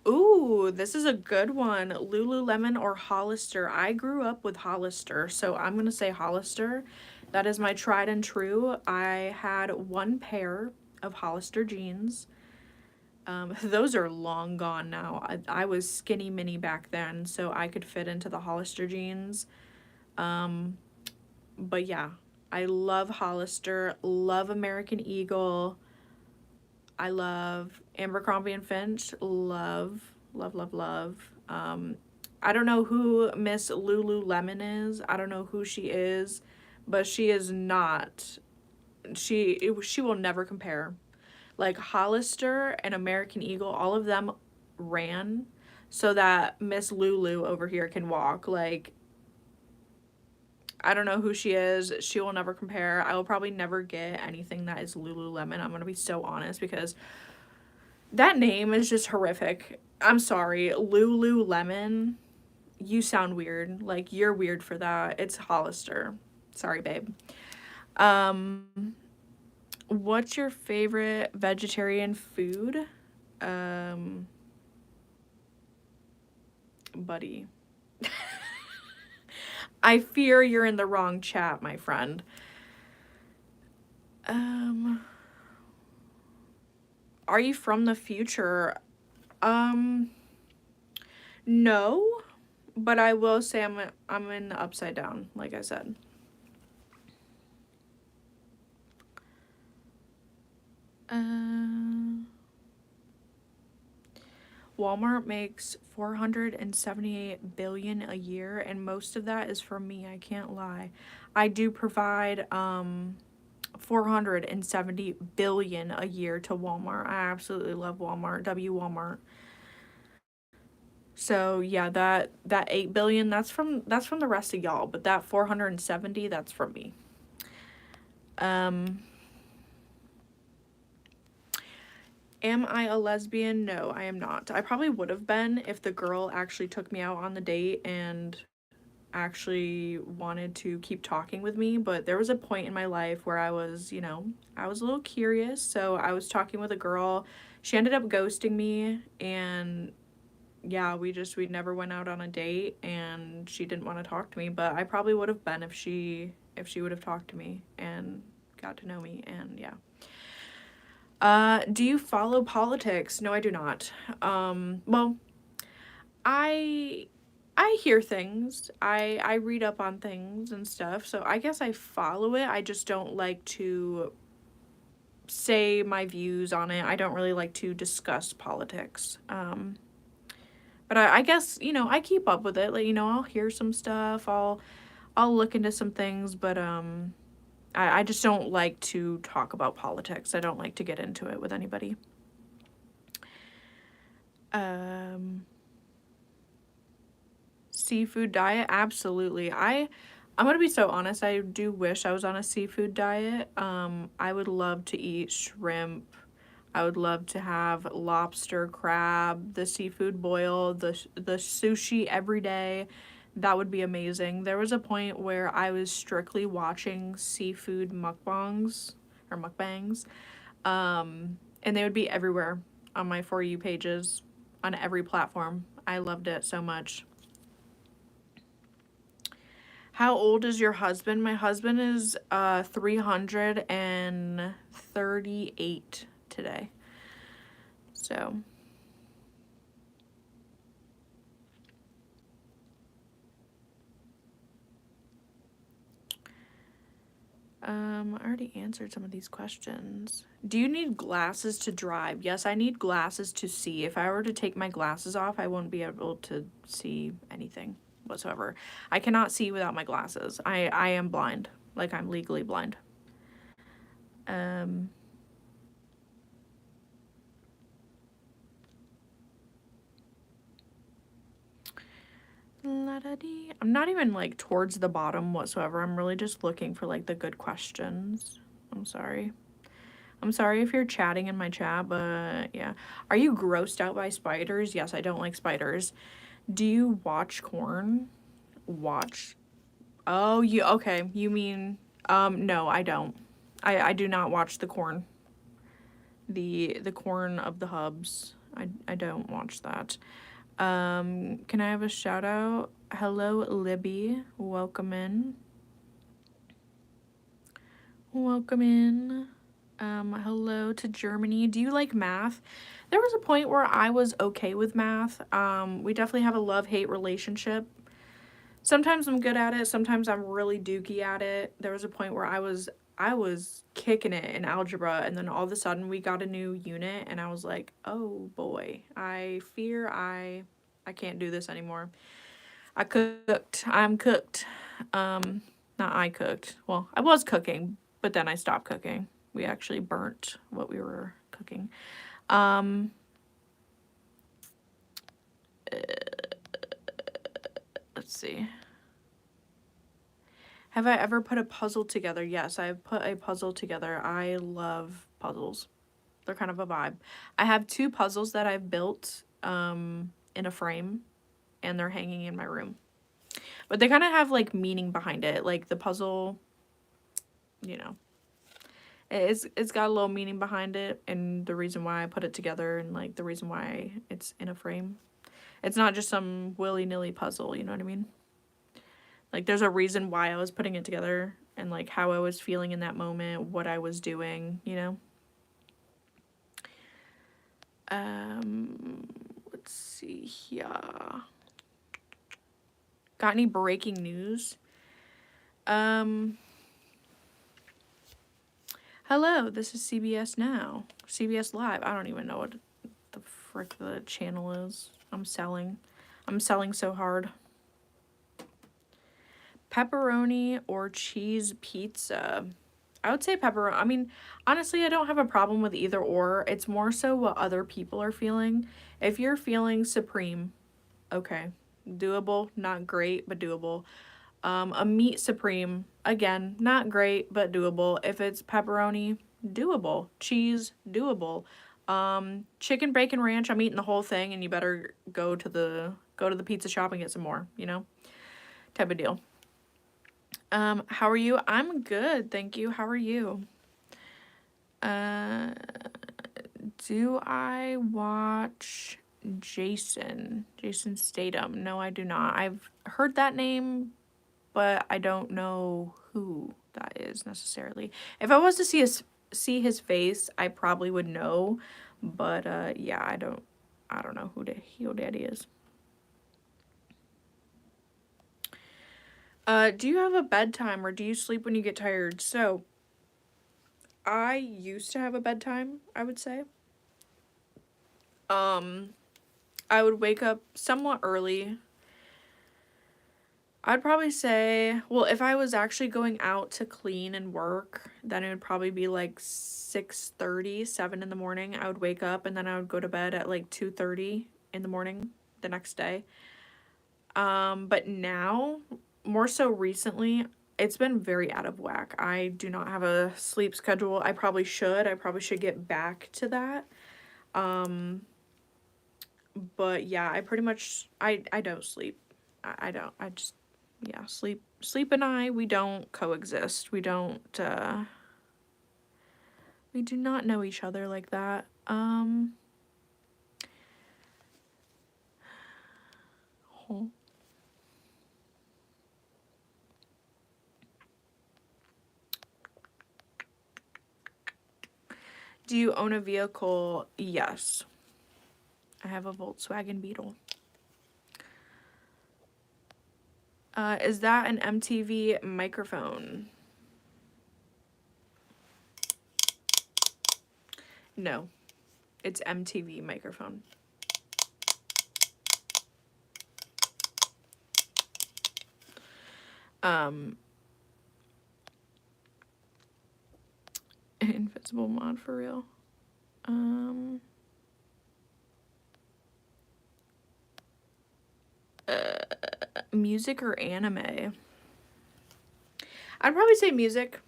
Ooh, this is a good one. Lululemon or Hollister. I grew up with Hollister, so I'm going to say Hollister. That is my tried and true. I had one pair of Hollister jeans. Those are long gone now. I was skinny mini back then, so I could fit into the Hollister jeans. But yeah, I love Hollister, love American Eagle. I love Abercrombie and Finch. Love. I don't know who Miss Lululemon is. I don't know who she is, but she is not. She will never compare. Like Hollister and American Eagle, all of them ran so that Miss Lulu over here can walk. Like, I don't know who she is. She will never compare. I will probably never get anything that is Lululemon. I'm going to be so honest because that name is just horrific. I'm sorry. Lululemon, you sound weird. Like, you're weird for that. It's Hollister. Sorry, babe. What's your favorite vegetarian food? Buddy. I fear you're in the wrong chat, my friend. Are you from the future? No, but I will say I'm in the upside down, like I said. Walmart makes $478 billion a year, and most of that is from me. I can't lie. I do provide $470 billion a year to Walmart. I absolutely love Walmart. Walmart. So yeah, that 8 billion, that's from the rest of y'all, but that 470, that's from me. Am I a lesbian? No, I am not. I probably would have been if the girl actually took me out on the date and actually wanted to keep talking with me, but there was a point in my life where I was, I was a little curious, so I was talking with a girl. She ended up ghosting me, and yeah, we never went out on a date, and she didn't want to talk to me, but I probably would have been if she would have talked to me and got to know me, and yeah. Do you follow politics? No, I do not. Well, I hear things. I read up on things and stuff, so I guess I follow it. I just don't like to say my views on it. I don't really like to discuss politics. But I guess, I keep up with it. Like, I'll hear some stuff. I'll look into some things, but I just don't like to talk about politics. I don't like to get into it with anybody. Seafood diet? Absolutely. I'm gonna be so honest, I do wish I was on a seafood diet. I would love to eat shrimp. I would love to have lobster, crab, the seafood boil, the sushi every day. That would be amazing. There was a point where I was strictly watching seafood mukbangs, and they would be everywhere on my For You pages, on every platform. I loved it so much. How old is your husband? My husband is 338 today. So I already answered some of these questions. Do you need glasses to drive? Yes, I need glasses to see. If I were to take my glasses off, I wouldn't be able to see anything whatsoever. I cannot see without my glasses. I am blind. Like, I'm legally blind. I'm not even like towards the bottom whatsoever. I'm really just looking for like the good questions. I'm sorry. I'm sorry if you're chatting in my chat, but yeah. Are you grossed out by spiders? Yes, I don't like spiders. Do you watch corn? Watch. Oh, okay. You mean no, I don't. I do not watch the corn. The corn of the hubs. I don't watch that. Can I have a shout out? Hello, Libby. Welcome in. Welcome in. Hello to Germany. Do you like math? There was a point where I was okay with math. We definitely have a love-hate relationship. Sometimes I'm good at it. Sometimes I'm really dookie at it. There was a point where I was kicking it in algebra, and then all of a sudden we got a new unit, and I was like, oh boy, I fear I can't do this anymore. I'm cooked. Not I cooked. Well, I was cooking, but then I stopped cooking. We actually burnt what we were cooking. let's see. Have I ever put a puzzle together? Yes, I've put a puzzle together. I love puzzles. They're kind of a vibe. I have 2 puzzles that I've built in a frame, and they're hanging in my room. But they kind of have like meaning behind it. Like the puzzle, you know, it's got a little meaning behind it, and the reason why I put it together, and like the reason why it's in a frame. It's not just some willy-nilly puzzle, you know what I mean? Like there's a reason why I was putting it together, and like how I was feeling in that moment, what I was doing, you know? Let's see here. Got any breaking news? Hello, this is CBS Now. CBS Live. I don't even know what the frick the channel is. I'm selling so hard. Pepperoni or cheese pizza? I would say pepperoni. I mean, honestly, I don't have a problem with either or. It's more so what other people are feeling. If you're feeling supreme, okay. Doable, not great, but doable. A meat supreme, again, not great, but doable. If it's pepperoni, doable. Cheese, doable. Chicken bacon ranch, I'm eating the whole thing, and you better go to the pizza shop and get some more, you know? Type of deal. How are you? I'm good, thank you. How are you? Do I watch Jason Statham? No, I do not. I've heard that name, but I don't know who that is necessarily. If I was to see his face, I probably would know, but yeah, I don't know who Daddy is. Do you have a bedtime, or do you sleep when you get tired? So, I used to have a bedtime, I would say. I would wake up somewhat early. I'd probably say, well, if I was actually going out to clean and work, then it would probably be like 6:30, 7 in the morning. I would wake up, and then I would go to bed at like 2:30 in the morning the next day. But now, more so recently, it's been very out of whack. I do not have a sleep schedule. I probably should get back to that. But yeah, I pretty much, I don't sleep. I don't. I just, yeah, sleep and I, we don't coexist. We don't, we do not know each other like that. Oh. Do you own a vehicle? Yes. I have a Volkswagen Beetle. Is that an MTV microphone? No. It's MTV microphone. Invisible mod for real. Music or anime? I'd probably say music.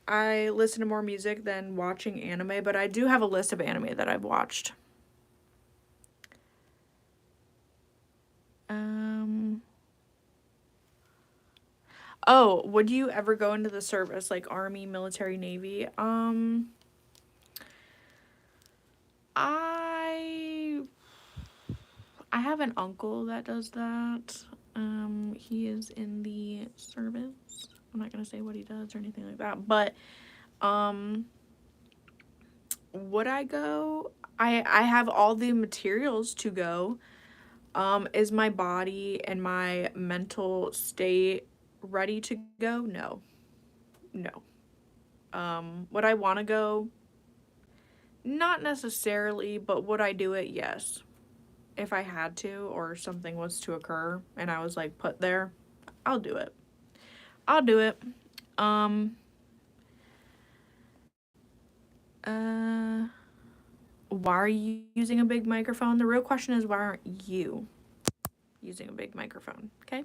I listen to more music than watching anime, but I do have a list of anime that I've watched. Oh, would you ever go into the service, like Army, military, Navy? I have an uncle that does that. He is in the service. I'm not gonna say what he does or anything like that, but would I go? I have all the materials to go. Is my body and my mental state ready to go? No. Would I want to go? Not necessarily, but would I do it? Yes. If I had to, or something was to occur and I was like put there, I'll do it. Why are you using a big microphone? The real question is, why aren't you? using a big microphone, okay?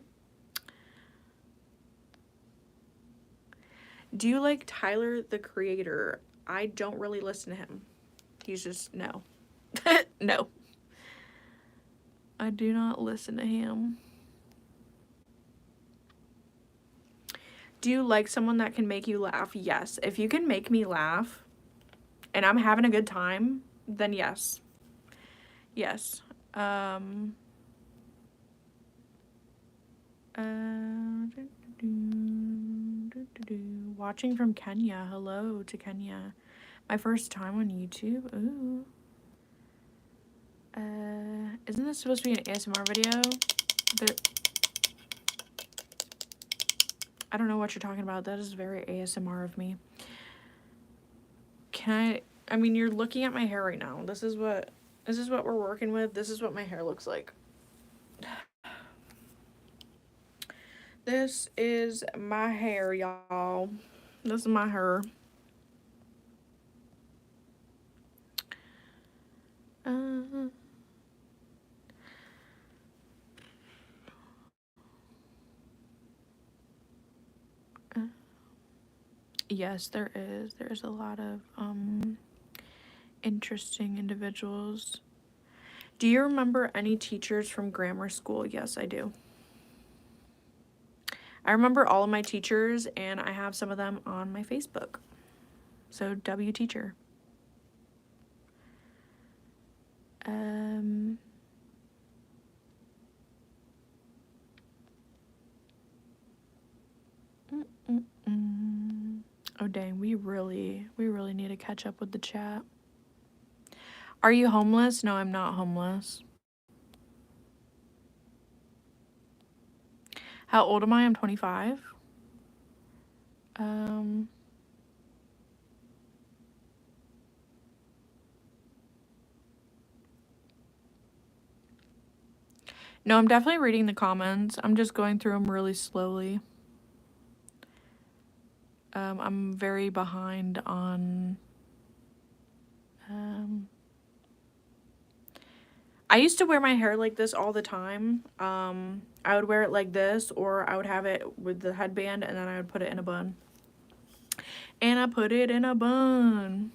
Do you like Tyler, the Creator? I don't really listen to him. He's just, no. No. I do not listen to him. Do you like someone that can make you laugh? Yes. If you can make me laugh and I'm having a good time, then yes. Yes. Watching from Kenya. Hello to Kenya. My first time on YouTube. Ooh. Isn't this supposed to be an ASMR video? I don't know what you're talking about. That is very ASMR of me. I mean, you're looking at my hair right now. This is what we're working with. This is what my hair looks like. This is my hair, y'all. This is my hair. Yes, there is. There's a lot of interesting individuals. Do you remember any teachers from grammar school? Yes, I do. I remember all of my teachers, and I have some of them on my Facebook. So, W teacher. Oh dang, we really need to catch up with the chat. Are you homeless? No, I'm not homeless. How old am I? I'm 25. No, I'm definitely reading the comments. I'm just going through them really slowly. I'm very behind on... I used to wear my hair like this all the time. I would wear it like this, or I would have it with the headband, and then I would put it in a bun. And I put it in a bun.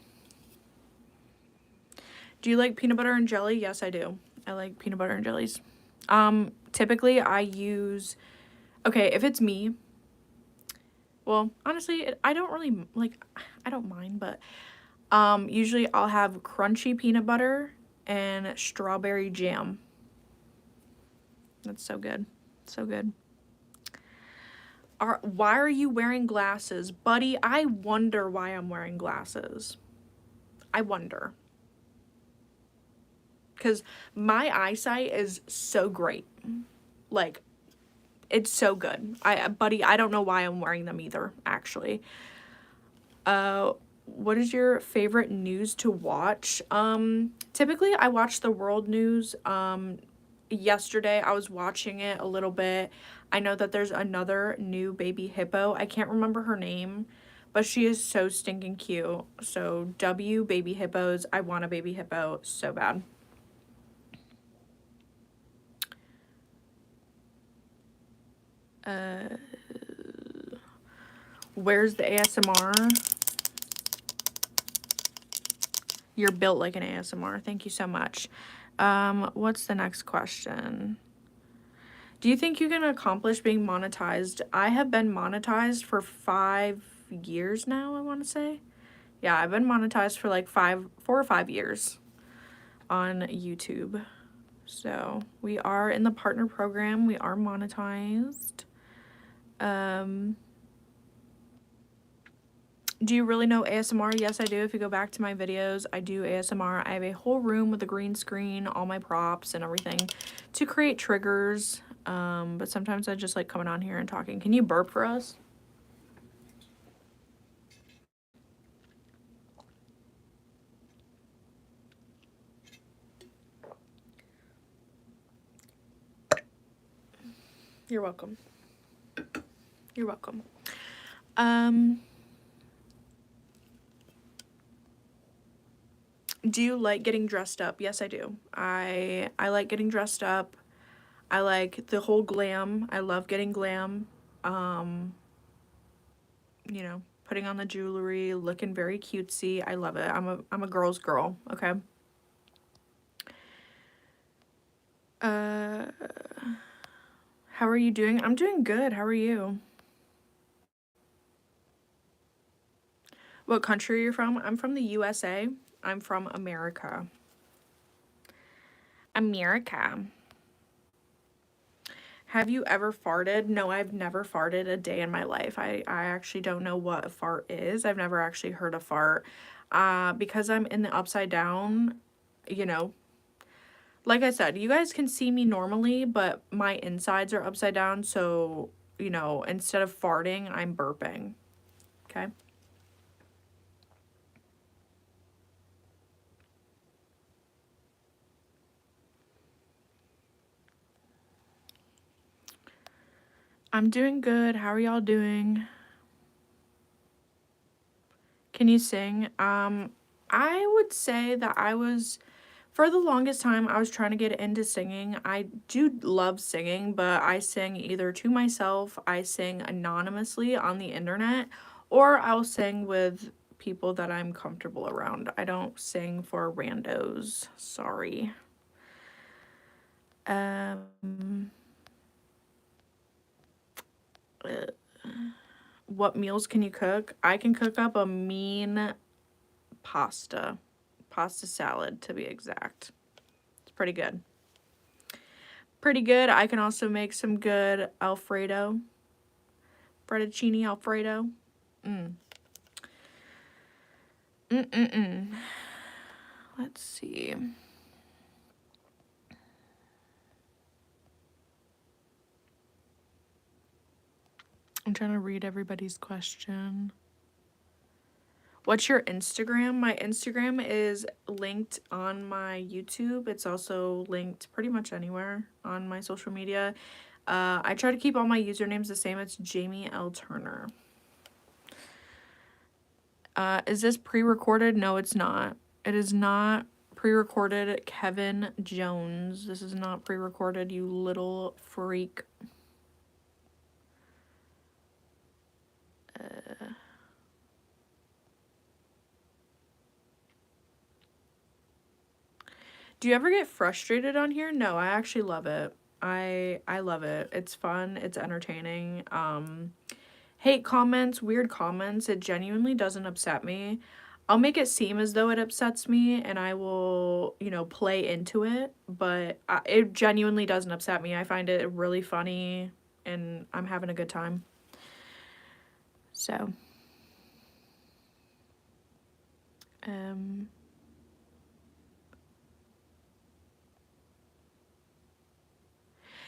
Do you like peanut butter and jelly? Yes, I do. I like peanut butter and jellies. Typically I use... Okay, if it's me... Well, honestly, I don't really... Like, I don't mind, but... Usually I'll have crunchy peanut butter and strawberry jam. That's so good. So good. Why are you wearing glasses? Buddy, I wonder why I'm wearing glasses. I wonder. Because my eyesight is so great. Like, it's so good. Buddy, I don't know why I'm wearing them either, actually. What is your favorite news to watch? Typically I watch the world news. Yesterday I was watching it a little bit. I know that there's another new baby hippo. I can't remember her name, but she is so stinking cute. So W baby hippos. I want a baby hippo so bad. Where's the ASMR? You're built like an ASMR. Thank you so much. What's the next question? Do you think you can accomplish being monetized? I have been monetized for 5 years now, I want to say. Yeah, I've been monetized for like 4 or 5 years on YouTube. So we are in the partner program. We are monetized. Do you really know ASMR? Yes, I do. If you go back to my videos, I do ASMR. I have a whole room with a green screen, all my props and everything to create triggers. But sometimes I just like coming on here and talking. Can you burp for us? You're welcome. You're welcome. Do you like getting dressed up? Yes, I do. I like getting dressed up. I like the whole glam. I love getting glam. You know, putting on the jewelry, looking very cutesy. I love it. I'm a girl's girl, okay? How are you doing? I'm doing good. How are you? What country are you from? I'm from the USA. I'm from America. America. Have you ever farted? No, I've never farted a day in my life. I actually don't know what a fart is. I've never actually heard a fart. Because I'm in the upside down, you know, like I said, you guys can see me normally, but my insides are upside down, so, you know, instead of farting, I'm burping. Okay? I'm doing good. How are y'all doing? Can you sing? I would say that for the longest time, I was trying to get into singing. I do love singing, but I sing either to myself, I sing anonymously on the internet, or I'll sing with people that I'm comfortable around. I don't sing for randos. Sorry. What meals can you cook? I can cook up a mean pasta salad to be exact. It's pretty good. Pretty good. I can also make some good Alfredo. Fettuccine Alfredo. Let's see. I'm trying to read everybody's question. What's your Instagram? My Instagram is linked on my YouTube. It's also linked pretty much anywhere on my social media. I try to keep all my usernames the same. It's Jamie L. Turner. Is this pre-recorded? No, it's not. It is not pre-recorded. Kevin Jones. This is not pre-recorded, you little freak. Do you ever get frustrated on here? No, I actually love it. I love it. It's fun. It's entertaining. Hate comments, weird comments, it genuinely doesn't upset me. I'll make it seem as though it upsets me and I will, you know, play into it, but it genuinely doesn't upset me. I find it really funny and I'm having a good time. So,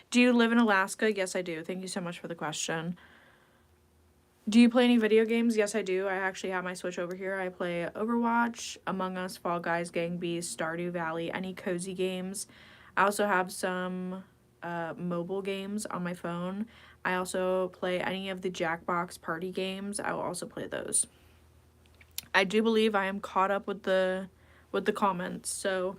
do you live in Alaska? Yes, I do. Thank you so much for the question. Do you play any video games? Yes, I do. I actually have my Switch over here. I play Overwatch, Among Us, Fall Guys, Gang Beasts, Stardew Valley, any cozy games. I also have some mobile games on my phone. I also play any of the Jackbox party games. I will also play those. I do believe I am caught up with the comments. So,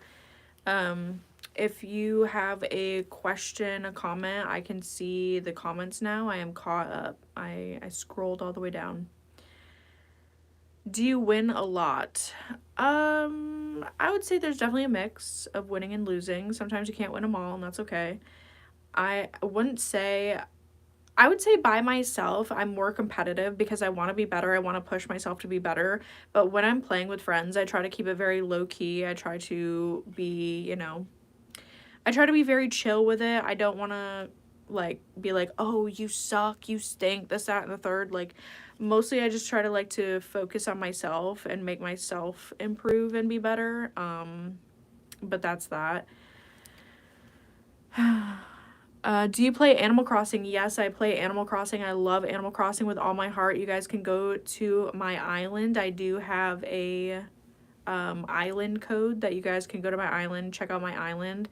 if you have a question, a comment, I can see the comments now. I am caught up. I scrolled all the way down. Do you win a lot? I would say there's definitely a mix of winning and losing. Sometimes you can't win them all, and that's okay. I would say by myself, I'm more competitive because I want to be better. I want to push myself to be better. But when I'm playing with friends, I try to keep it very low key. I try to be, you know, I try to be very chill with it. I don't want to like be like, oh, you suck, you stink, this, that, and the third. Like, mostly I just try to like to focus on myself and make myself improve and be better. But that's that. Do you play Animal Crossing? Yes, I play Animal Crossing. I love Animal Crossing with all my heart. You guys can go to my island. I do have a island code that you guys can go to my island, check out my island.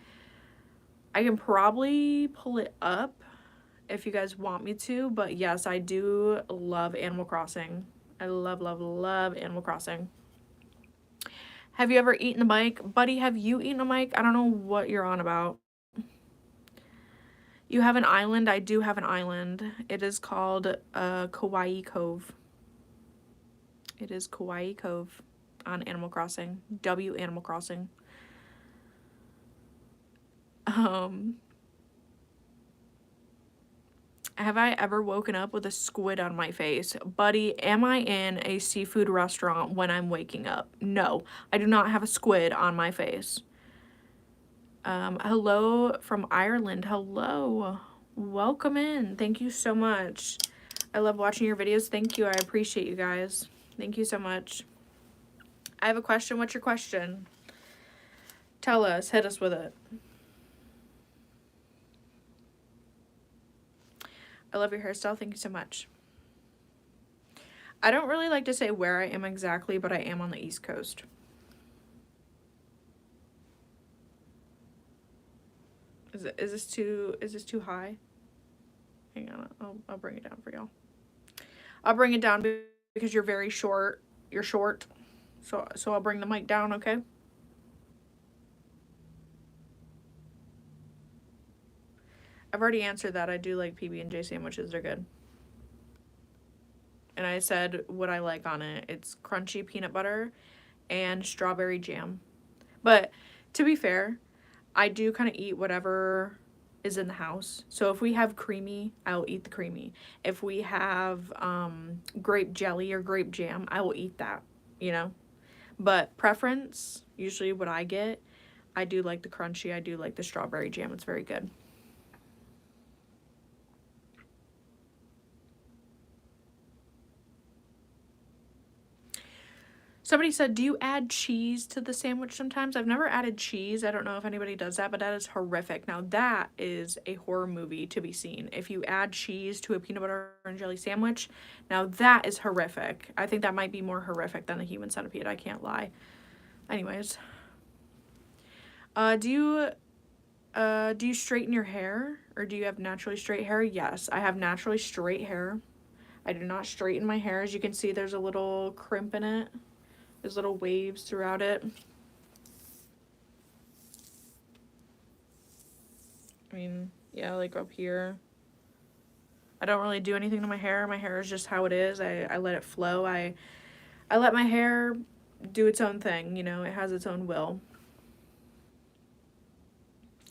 I can probably pull it up if you guys want me to, but yes, I do love Animal Crossing. I love, love, love Animal Crossing. Have you ever eaten a mic? Buddy, have you eaten a mic? I don't know what you're on about. You have an island? I do have an island. It is called Kauai Cove. It is Kauai Cove on Animal Crossing. Animal Crossing. Have I ever woken up with a squid on my face? Buddy, am I in a seafood restaurant when I'm waking up? No, I do not have a squid on my face. Hello from Ireland. Hello. Welcome in. Thank you so much. I love watching your videos. Thank you. I appreciate you guys. Thank you so much. I have a question. What's your question? Tell us. Hit us with it. I love your hairstyle. Thank you so much. I don't really like to say where I am exactly, but I am on the East Coast. Is this too high? Hang on, I'll bring it down for y'all. I'll bring it down because you're very short. You're short. So I'll bring the mic down, okay? I've already answered that. I do like PB&J sandwiches. They're good. And I said what I like on it. It's crunchy peanut butter and strawberry jam. But to be fair, I do kind of eat whatever is in the house. So if we have creamy, I will eat the creamy. If we have grape jelly or grape jam, I will eat that, you know? But preference, usually what I get, I do like the crunchy. I do like the strawberry jam. It's very good. Somebody said, do you add cheese to the sandwich sometimes? I've never added cheese. I don't know if anybody does that, but that is horrific. Now, that is a horror movie to be seen. If you add cheese to a peanut butter and jelly sandwich, now that is horrific. I think that might be more horrific than the human centipede. I can't lie. Anyways. Do you straighten your hair? Or do you have naturally straight hair? Yes, I have naturally straight hair. I do not straighten my hair. As you can see, there's a little crimp in it. There's little waves throughout it. I mean, yeah, like up here. I don't really do anything to my hair. My hair is just how it is. I let it flow. I let my hair do its own thing, you know. It has its own will.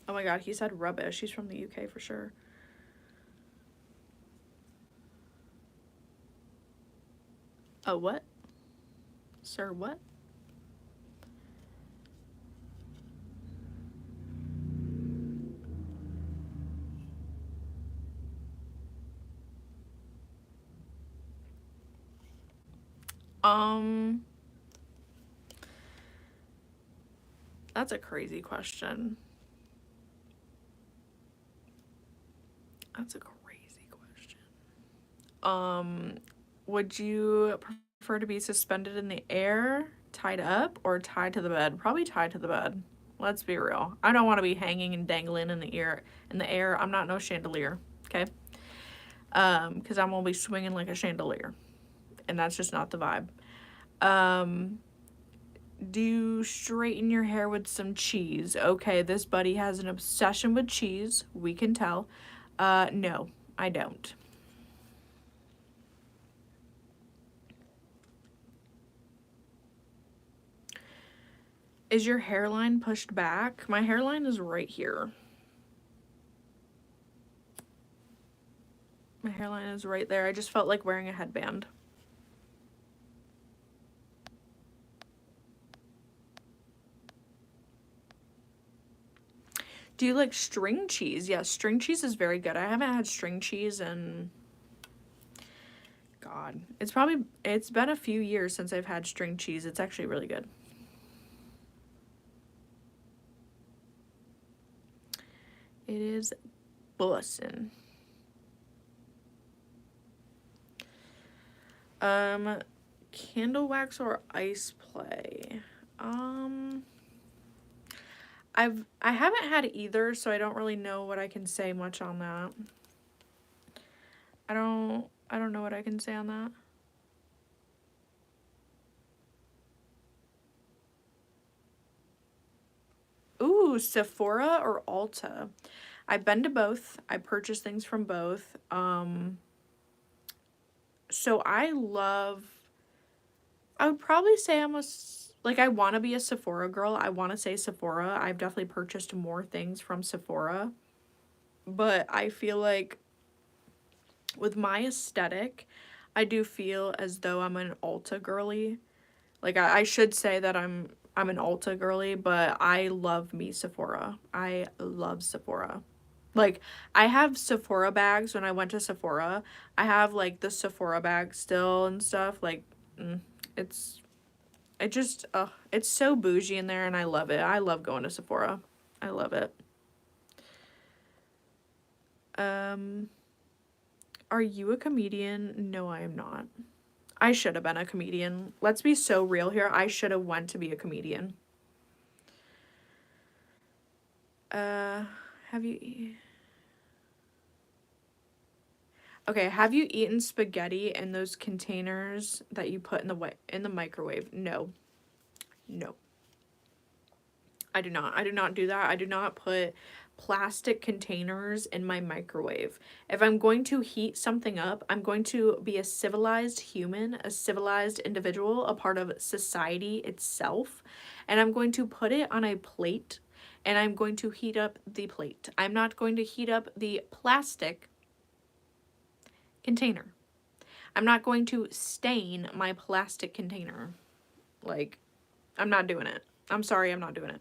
Oh my god, he said rubbish. He's from the UK for sure. Oh, what? Sir, what? That's a crazy question. That's a crazy question. Would you prefer to be suspended in the air, tied up, or tied to the bed? Probably tied to the bed. Let's be real. I don't want to be hanging and dangling in the air. I'm not no chandelier, okay? Because I'm gonna be swinging like a chandelier, and that's just not the vibe. Do you straighten your hair with some cheese? Okay, this buddy has an obsession with cheese. We can tell. No, I don't. Is your hairline pushed back? My hairline is right here. My hairline is right there. I just felt like wearing a headband. Do you like string cheese? Yes, string cheese is very good. I haven't had string cheese in... God. It's been a few years since I've had string cheese. It's actually really good. It is bussin'. Candle wax or ice play? I haven't had either, so I don't really know what I can say much on that. I don't know what I can say on that. Ooh, Sephora or Ulta? I've been to both. I purchased things from both. So I would probably say I want to be a Sephora girl. I want to say Sephora. I've definitely purchased more things from Sephora. But I feel like with my aesthetic, I do feel as though I'm an Ulta girly. Like I should say that I'm an Ulta girly, but I love me Sephora. I love Sephora. Like, I have Sephora bags when I went to Sephora. I have, like, the Sephora bag still and stuff. Like, it's so bougie in there, and I love it. I love going to Sephora. I love it. Are you a comedian? No, I am not. I should have been a comedian. Let's be so real here. I should have went to be a comedian. Have you... Okay, have you eaten spaghetti in those containers that you put in the microwave? No. No. I do not. I do not do that. I do not put plastic containers in my microwave. If I'm going to heat something up, I'm going to be a civilized human, a civilized individual, a part of society itself, and I'm going to put it on a plate, and I'm going to heat up the plate. I'm not going to heat up the plastic container. I'm not going to stain my plastic container. Like, I'm not doing it. I'm sorry, I'm not doing it.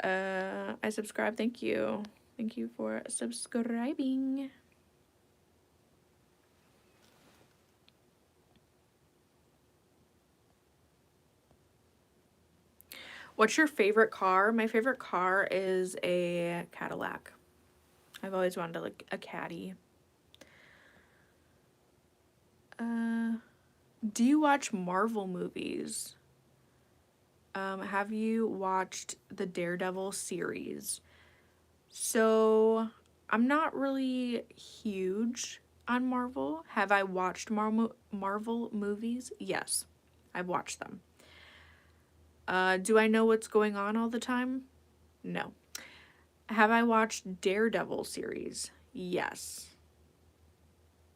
I subscribe. Thank you. Thank you for subscribing. What's your favorite car? My favorite car is a Cadillac. I've always wanted like a caddy. Do you watch Marvel movies? Have you watched the Daredevil series? So, I'm not really huge on Marvel. Have I watched Marvel movies? Yes, I've watched them. Do I know what's going on all the time? No. Have I watched Daredevil series? Yes.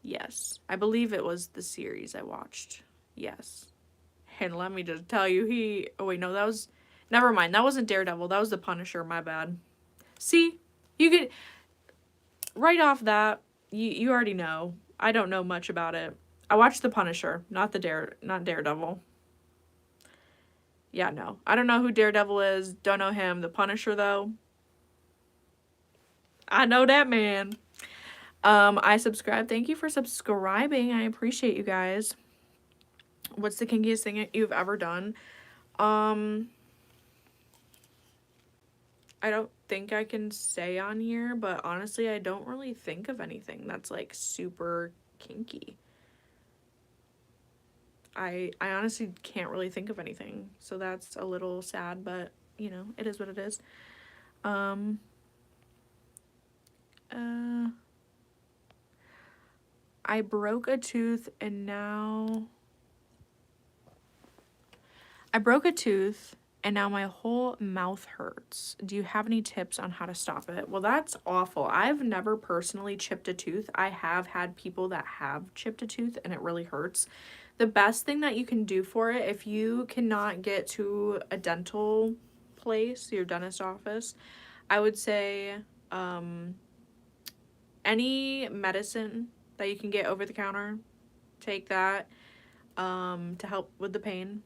Yes. I believe it was the series I watched. Yes. And let me just tell you, oh wait, no, never mind. That wasn't Daredevil. That was the Punisher. My bad. See, you could, right off that, you already know. I don't know much about it. I watched the Punisher, not Daredevil. Yeah, no. I don't know who Daredevil is. Don't know him. The Punisher, though. I know that man. I subscribe. Thank you for subscribing. I appreciate you guys. What's the kinkiest thing you've ever done? I don't think I can say on here, but honestly, I don't really think of anything that's like super kinky. I honestly can't really think of anything, so that's a little sad, but you know, it is what it is. I broke a tooth and now my whole mouth hurts. Do you have any tips on how to stop it? Well, that's awful. I've never personally chipped a tooth. I have had people that have chipped a tooth and it really hurts. The best thing that you can do for it, if you cannot get to a dental place, your dentist office, I would say any medicine that you can get over the counter, take that to help with the pain.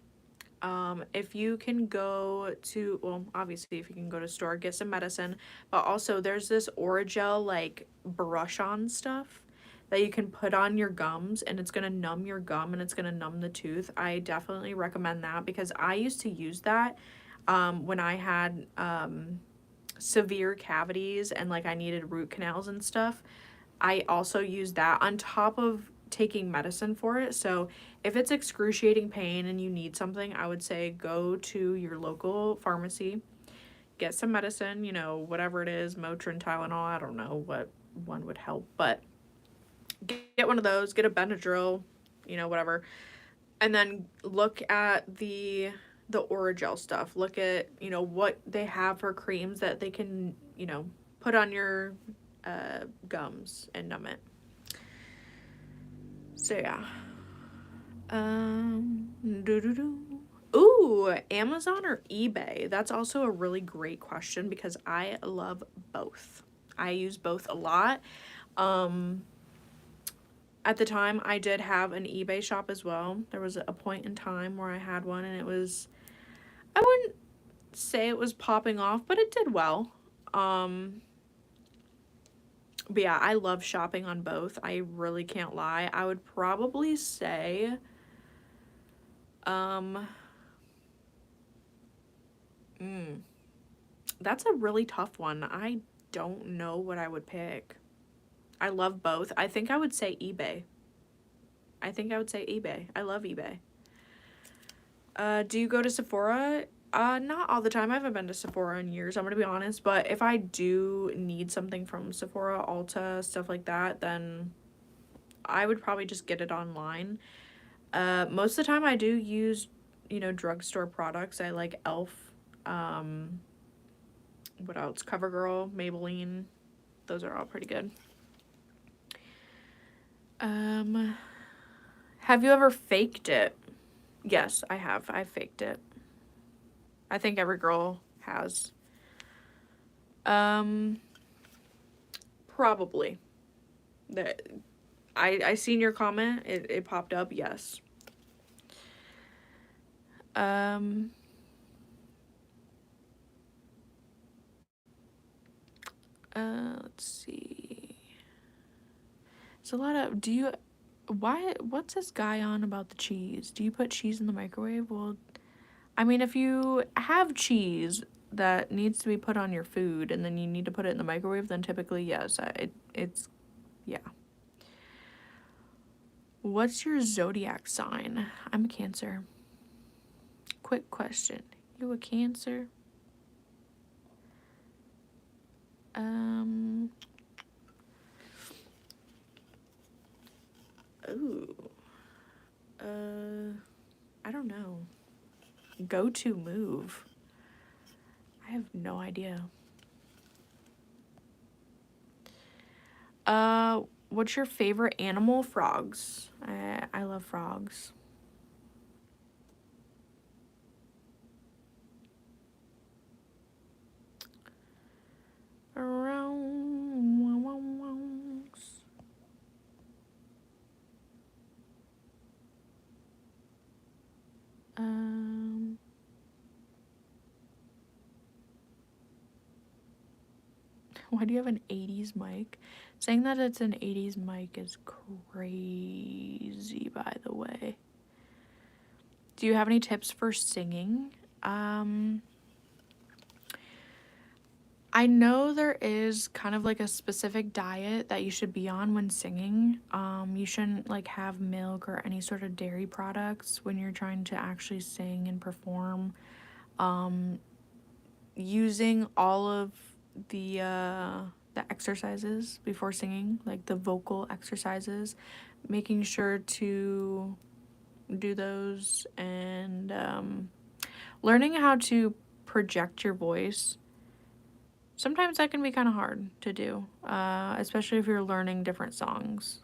If you can go to, well, obviously if you can go to a store, get some medicine, but also there's this Orajel like brush on stuff that you can put on your gums and it's going to numb your gum and it's going to numb the tooth. I definitely recommend that because I used to use that when I had severe cavities and like I needed root canals and stuff. I also used that on top of taking medicine for it. So if it's excruciating pain and you need something, I would say go to your local pharmacy, get some medicine, you know, whatever it is, Motrin, Tylenol, I don't know what one would help, but get one of those, get a Benadryl, you know, whatever, and then look at the the Orajel stuff. Look at, you know, what they have for creams that they can, you know, put on your gums and numb it. So yeah. Ooh, Amazon or eBay? That's also a really great question because I love both. I use both a lot. At the time, I did have an eBay shop as well. There was a point in time where I had one, and it was, I wouldn't say it was popping off, but it did well. But yeah, I love shopping on both. I really can't lie. I would probably say, that's a really tough one. I don't know what I would pick. I love both. I think I would say eBay. I love eBay. Do you go to Sephora? Not all the time. I haven't been to Sephora in years, I'm gonna be honest. But if I do need something from Sephora, Ulta, stuff like that, then I would probably just get it online. Most of the time I do use, you know, drugstore products. I like e.l.f. What else? CoverGirl, Maybelline. Those are all pretty good. Have you ever faked it? Yes, I have. I faked it. I think every girl has. Probably. I seen your comment. It popped up. Yes. Let's see. It's a lot of, what's this guy on about the cheese? Do you put cheese in the microwave? Well, I mean, if you have cheese that needs to be put on your food and then you need to put it in the microwave, then typically, yes, it's, yeah. What's your zodiac sign? I'm a Cancer. Quick question. You a Cancer? Ooh. I don't know. Go-to move. I have no idea. What's your favorite animal? Frogs. I love frogs. Why do you have an 80s mic? Saying that it's an 80s mic is crazy, by the way. Do you have any tips for singing? I know there is kind of like a specific diet that you should be on when singing. You shouldn't like have milk or any sort of dairy products when you're trying to actually sing and perform. Using all of the exercises before singing, like the vocal exercises, making sure to do those, and learning how to project your voice. Sometimes that can be kind of hard to do, especially if you're learning different songs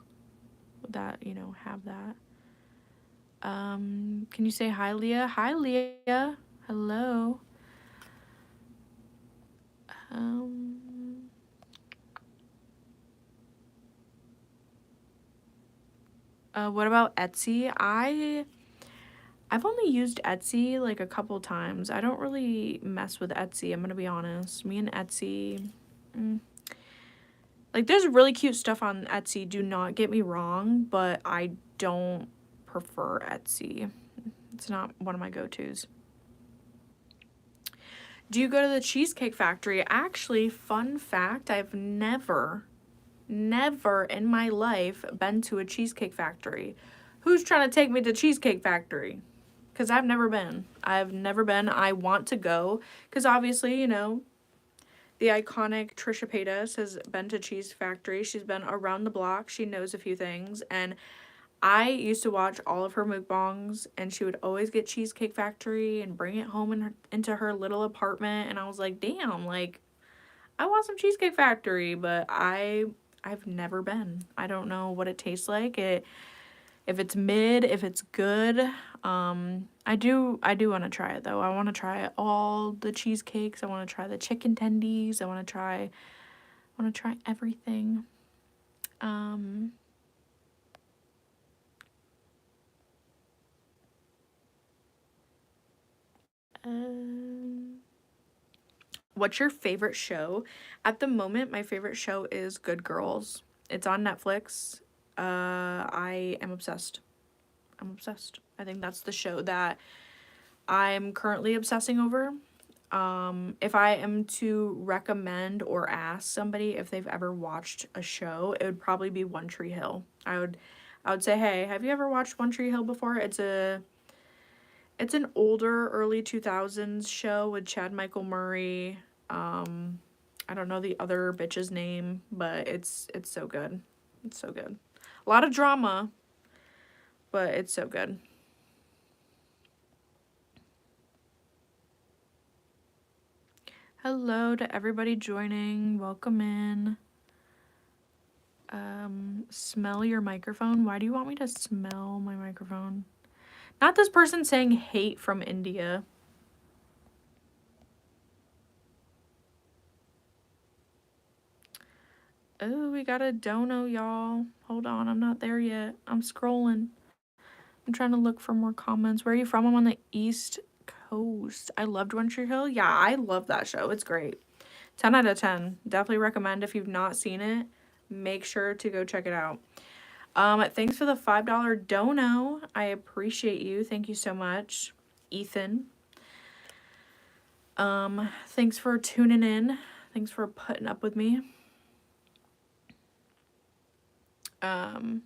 that, you know, have that. Can you say hi, Leah? Hi, Leah. Hello. What about Etsy? I've only used Etsy like a couple times. I don't really mess with Etsy, I'm gonna be honest. Me and Etsy, like there's really cute stuff on Etsy, do not get me wrong, but I don't prefer Etsy. It's not one of my go-tos. Do you go to the Cheesecake Factory? Actually, fun fact, I've never in my life been to a Cheesecake Factory. Who's trying to take me to Cheesecake Factory? Because I've never been. I want to go. Because obviously, you know, the iconic Trisha Paytas has been to Cheese Factory. She's been around the block. She knows a few things. And I used to watch all of her mukbangs, and she would always get Cheesecake Factory and bring it home into her little apartment, and I was like, damn, like, I want some Cheesecake Factory, but I've never been. I don't know what it tastes like. If it's mid, if it's good. I do want to try it though. I want to try all the cheesecakes. I want to try the chicken tendies. I want to try everything. What's your favorite show? At the moment, my favorite show is Good Girls. It's on Netflix. I am obsessed. I'm obsessed. I think that's the show that I'm currently obsessing over. If I am to recommend or ask somebody if they've ever watched a show, it would probably be One Tree Hill. I would say, hey, have you ever watched One Tree Hill before? It's an older, early 2000s show with Chad Michael Murray. I don't know the other bitch's name, but it's so good. It's so good. A lot of drama, but it's so good. Hello to everybody joining. Welcome in. Smell your microphone. Why do you want me to smell my microphone? Not this person saying hate from India. Oh, we got a dono, y'all. Hold on, I'm not there yet. I'm scrolling. I'm trying to look for more comments. Where are you from? I'm on the East Coast. I loved One Tree Hill. Yeah, I love that show. It's great. 10 out of 10. Definitely recommend if you've not seen it. Make sure to go check it out. Thanks for the $5 dono. I appreciate you. Thank you so much, Ethan. Thanks for tuning in. Thanks for putting up with me. But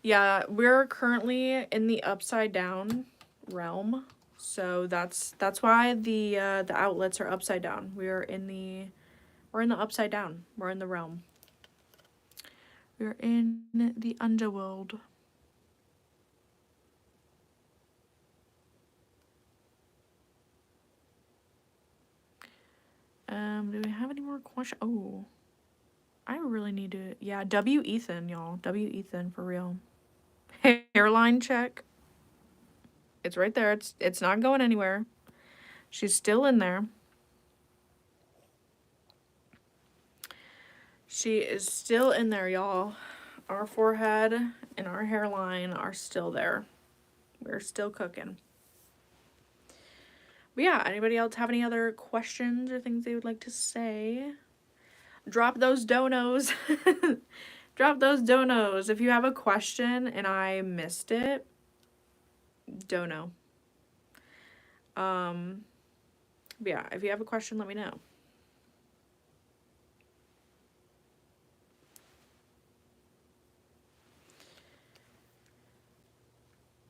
yeah, we're currently in the upside down realm, so that's why the outlets are upside down. We're in the upside down. We're in the realm. We're in the underworld. Do we have any more questions? Oh, I really need to. Yeah, W Ethan, y'all. W Ethan for real. Hairline check. It's right there. It's not going anywhere. She's still in there. She is still in there, y'all. Our forehead and our hairline are still there. We're still cooking. But yeah, anybody else have any other questions or things they would like to say? Drop those donos. Drop those donos. If you have a question and I missed it, dono. But yeah, if you have a question, let me know.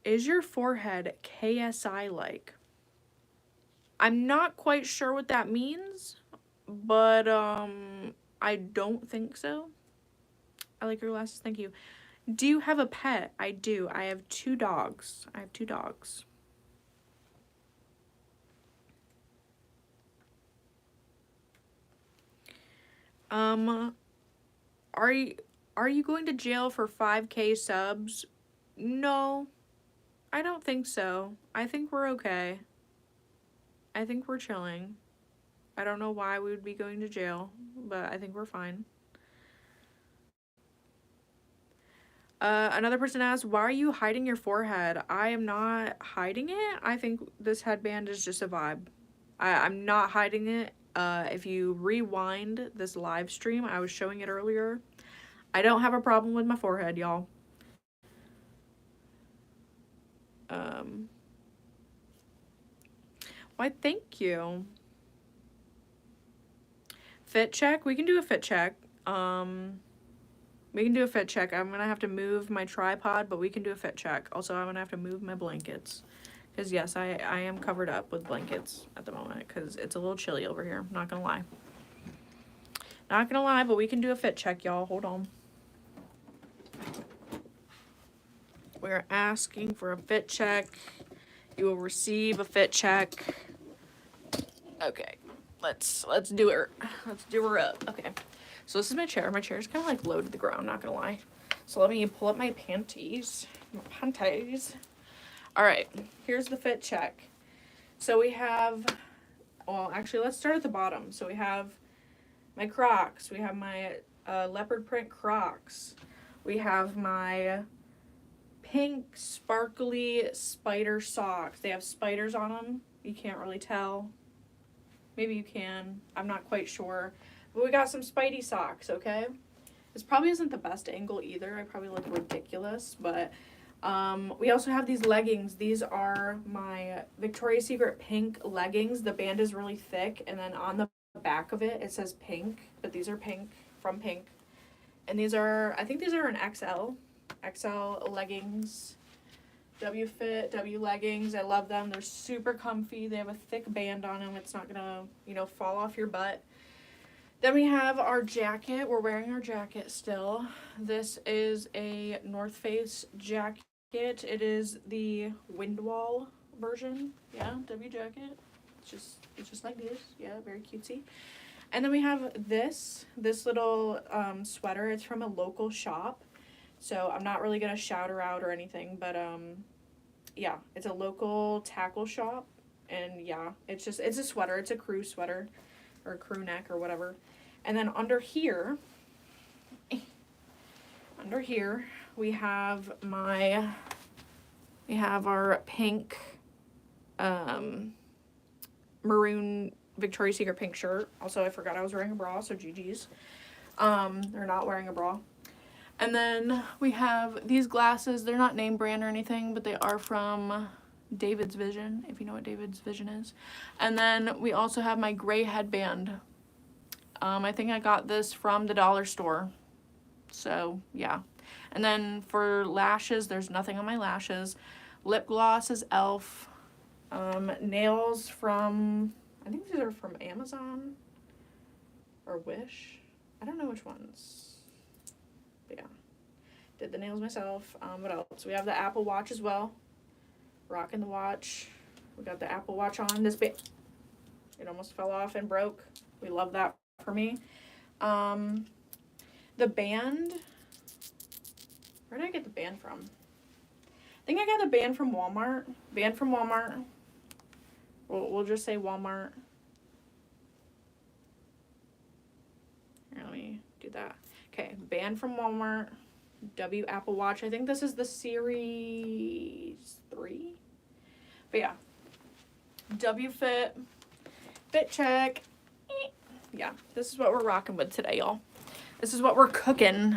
Is your forehead KSI-like? I'm not quite sure what that means, but I don't think so. I like your glasses, thank you. Do you have a pet? I do. I have 2 dogs. I have 2 dogs. Are you going to jail for 5K subs? No, I don't think so. I think we're okay. I think we're chilling. I don't know why we would be going to jail, but I think we're fine. Another person asked, why are you hiding your forehead? I am not hiding it. I think this headband is just a vibe. I'm not hiding it. If you rewind this live stream, I was showing it earlier. I don't have a problem with my forehead, y'all. Why, thank you. Fit check? We can do a fit check. We can do a fit check. I'm gonna have to move my tripod, but we can do a fit check. Also, I'm gonna have to move my blankets. Because yes, I am covered up with blankets at the moment because it's a little chilly over here. Not gonna lie. Not gonna lie, but we can do a fit check, y'all. Hold on. We're asking for a fit check. You will receive a fit check. Okay, let's do her. Let's do her up. Okay, so this is my chair. My chair is kind of like low to the ground, not gonna lie. So let me pull up my panties. My panties. All right, here's the fit check. So we have, well, actually, let's start at the bottom. So we have my Crocs. We have my leopard print Crocs. We have my pink sparkly spider socks. They have spiders on them. You can't really tell. Maybe you can. I'm not quite sure. But we got some Spidey socks, okay? This probably isn't the best angle either. I probably look ridiculous, but we also have these leggings. These are my Victoria's Secret pink leggings. The band is really thick, and then on the back of it, it says pink, but these are pink from Pink. And these are, I think these are an XL leggings. W fit, W leggings. I love them. They're super comfy. They have a thick band on them. It's not gonna, you know, fall off your butt. Then we have our jacket. We're wearing our jacket still. This is a North Face jacket. It is the Windwall version. Yeah, W jacket. It's just like this. Yeah, very cutesy. And then we have this little sweater. It's from a local shop. So I'm not really going to shout her out or anything, but yeah, it's a local tackle shop, and yeah, it's a sweater. It's a crew sweater or crew neck or whatever. And then under here we have our pink maroon Victoria's Secret pink shirt. Also, I forgot I was wearing a bra, so GG's. They're not wearing a bra. And then we have these glasses. They're not name brand or anything, but they are from David's Vision, if you know what David's Vision is. And then we also have my gray headband. I think I got this from the dollar store. So, yeah. And then for lashes, there's nothing on my lashes. Lip gloss is e.l.f. Nails from, I think these are from Amazon or Wish. I don't know which ones. But yeah, did the nails myself. What else? We have the Apple Watch as well. Rocking the watch. We got the Apple Watch on. It almost fell off and broke. We love that for me. The band. Where did I get the band from? I think I got the band from Walmart. Band from Walmart. We'll just say Walmart. Here, let me do that. Okay, band from Walmart, W Apple Watch. I think this is the Series 3. But yeah, W fit check. Yeah, this is what we're rocking with today, y'all. This is what we're cooking.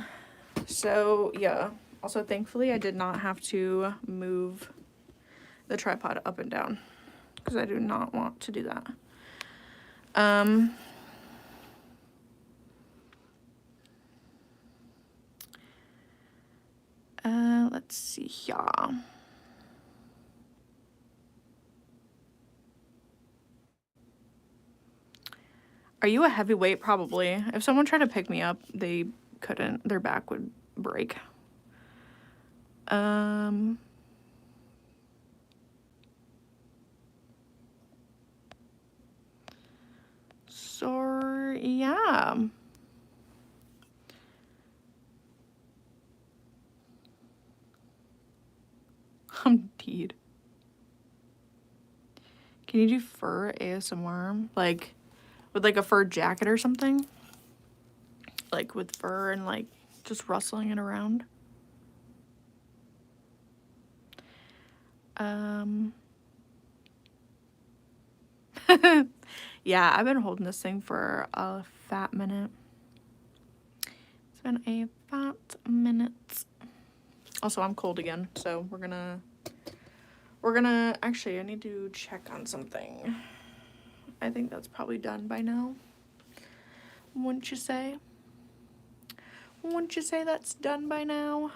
So yeah, also thankfully I did not have to move the tripod up and down because I do not want to do that. Let's see here. Are you a heavyweight? Probably. If someone tried to pick me up, they couldn't. Their back would break. So, yeah. I'm deed. Can you do fur ASMR? Like, with like a fur jacket or something? Like with fur and like just rustling it around? Yeah, I've been holding this thing for a fat minute. It's been a fat minute. Also, I'm cold again, so we're gonna, actually, I need to check on something. I think that's probably done by now. Wouldn't you say? Wouldn't you say that's done by now?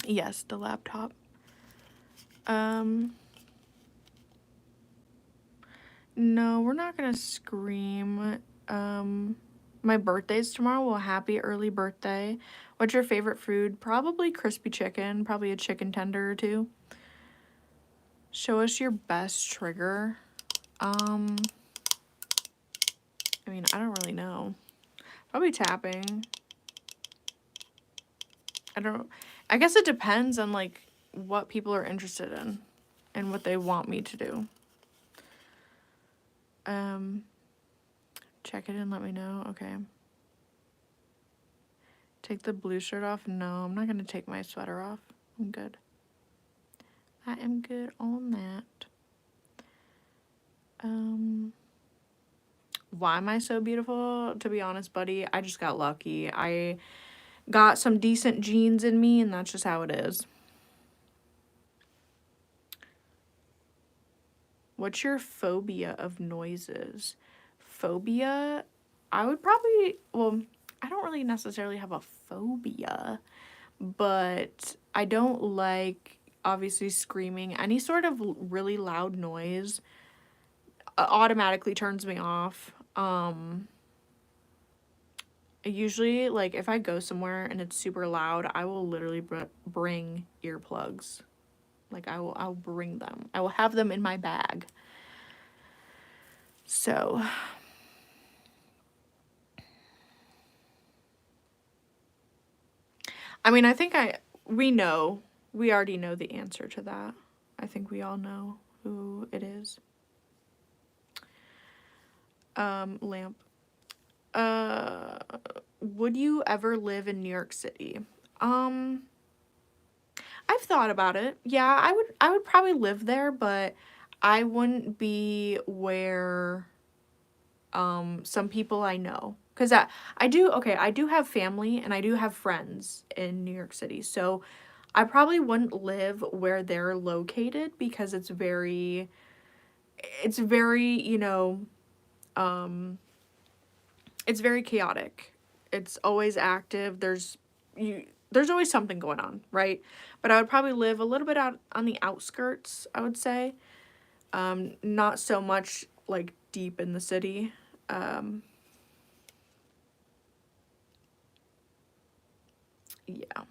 Yes, the laptop. No, we're not gonna scream. My birthday's tomorrow. Well, happy early birthday. What's your favorite food? Probably crispy chicken. Probably a chicken tender or two. Show us your best trigger. I mean, I don't really know. Probably tapping. I guess it depends on, like, what people are interested in and what they want me to do. Check it and let me know. Okay. Take the blue shirt off? No, I'm not going to take my sweater off. I'm good. I am good on that. Why am I so beautiful? To be honest, buddy, I just got lucky. I got some decent genes in me, and that's just how it is. What's your phobia of noises? Phobia? I would probably, well, I don't really necessarily have a phobia, but I don't like, obviously, screaming. Any sort of really loud noise automatically turns me off. Usually, like, if I go somewhere and it's super loud, I will literally bring earplugs. Like, I'll bring them. I will have them in my bag. So, I mean, I think we already know the answer to that. I think we all know who it is. Lamp. Would you ever live in New York City? I've thought about it. Yeah, I would probably live there, but I wouldn't be where some people I know. Because I do have family and I do have friends in New York City. So I probably wouldn't live where they're located because it's very, you know, it's very chaotic. It's always active. There's always something going on, right? But I would probably live a little bit out on the outskirts, I would say. Not so much like deep in the city. Yeah.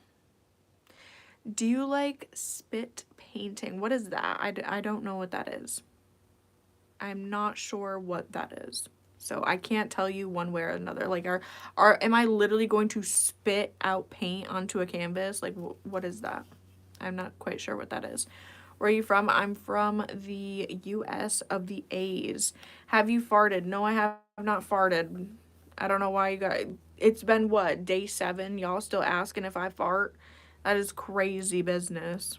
Do you like spit painting? What is that? I don't know what that is. I'm not sure what that is. So I can't tell you one way or another. Like, am I literally going to spit out paint onto a canvas? Like, what is that? I'm not quite sure what that is. Where are you from? I'm from the U.S. of the A's. Have you farted? No, I have not farted. I don't know why you guys... It's been, what, day 7? Y'all still asking if I fart? That is crazy business.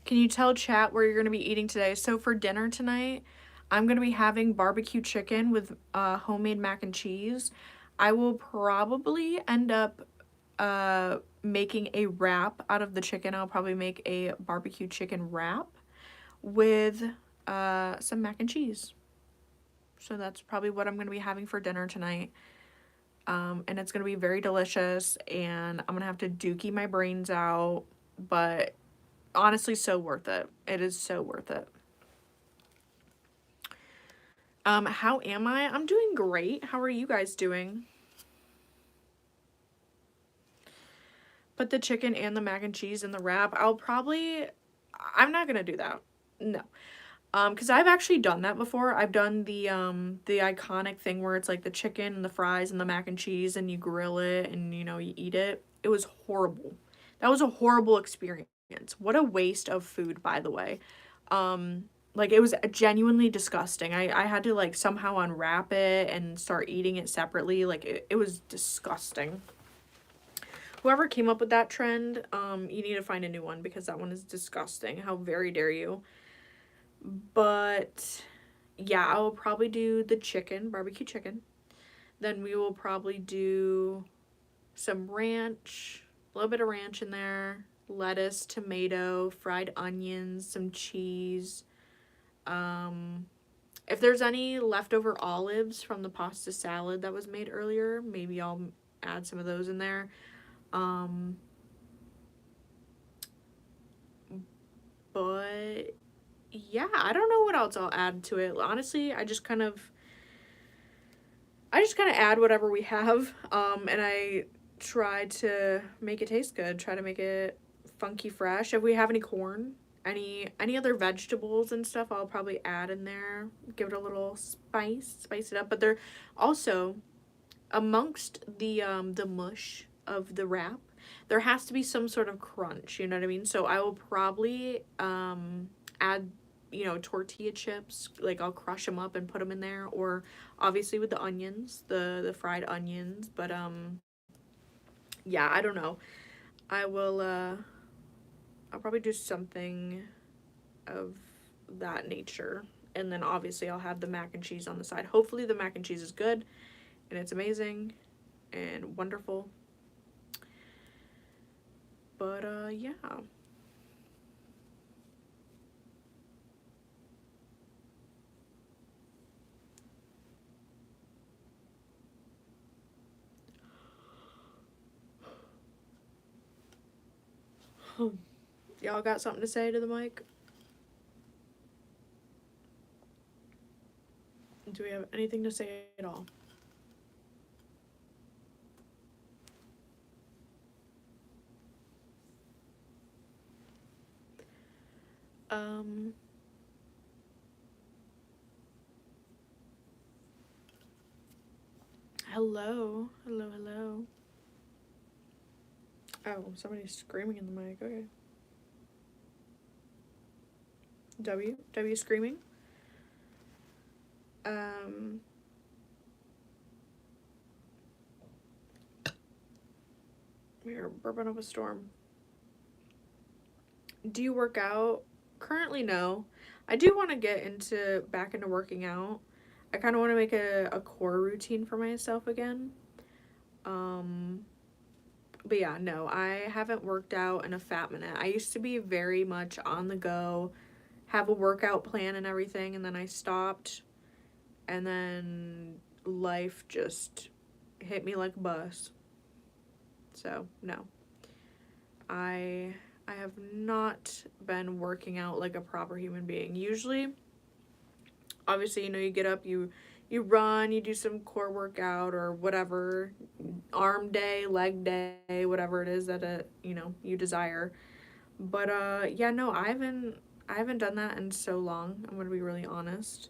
Can you tell chat where you're going to be eating today? So for dinner tonight, I'm going to be having barbecue chicken with homemade mac and cheese. I will probably end up making a wrap out of the chicken. I'll probably make a barbecue chicken wrap with some mac and cheese. So that's probably what I'm going to be having for dinner tonight. And it's going to be very delicious, and I'm going to have to dookie my brains out, but honestly, so worth it. It is so worth it. How am I? I'm doing great. How are you guys doing? Put the chicken and the mac and cheese in the wrap. I'm not gonna do that. No. Because I've actually done that before. I've done the iconic thing where it's like the chicken and the fries and the mac and cheese and you grill it and, you know, you eat it. It was horrible. That was a horrible experience. What a waste of food, by the way. Like, it was genuinely disgusting. I had to, like, somehow unwrap it and start eating it separately. Like, it was disgusting. Whoever came up with that trend, you need to find a new one because that one is disgusting. How very dare you. But yeah, I will probably do the chicken, barbecue chicken. Then we will probably do some ranch, a little bit of ranch in there, lettuce, tomato, fried onions, some cheese. If there's any leftover olives from the pasta salad that was made earlier, maybe I'll add some of those in there. But yeah, I don't know what else I'll add to it. Honestly, I just kind of add whatever we have, and I try to make it taste good, try to make it funky fresh. If we have any corn, any other vegetables and stuff, I'll probably add in there, give it a little spice it up. But they're also amongst the mush of the wrap, there has to be some sort of crunch, you know what I mean? So I will probably add, you know, tortilla chips, like I'll crush them up and put them in there, or obviously with the onions, the fried onions. But yeah, I don't know. I will I'll probably do something of that nature. And then obviously I'll have the mac and cheese on the side. Hopefully the mac and cheese is good and it's amazing and wonderful. But yeah. Y'all got something to say to the mic? Do we have anything to say at all? Hello. Hello, hello. Oh, somebody's screaming in the mic. Okay. W screaming. We're burping up a storm. Do you work out? Currently, no. I do want to get back into working out. I kind of want to make a core routine for myself again. But yeah, no, I haven't worked out in a fat minute. I used to be very much on the go, have a workout plan and everything, and then I stopped, and then life just hit me like a bus. So, no. I have not been working out like a proper human being. Usually, obviously, you know, you get up, you run, you do some core workout or whatever, arm day, leg day, whatever it is that you know, you desire. But yeah, no, I haven't done that in so long. I'm gonna be really honest.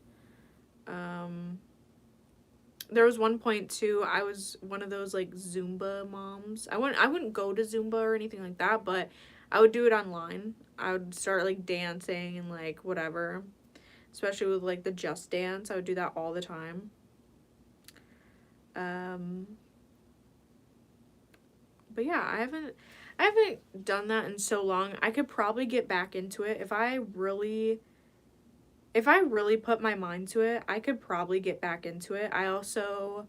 There was one point too, I was one of those like Zumba moms. I wouldn't go to Zumba or anything like that, but I would do it online. I would start like dancing and like whatever. Especially with like the Just Dance. I would do that all the time. But yeah, I haven't done that in so long. I could probably get back into it if I really put my mind to it. I could probably get back into it. I also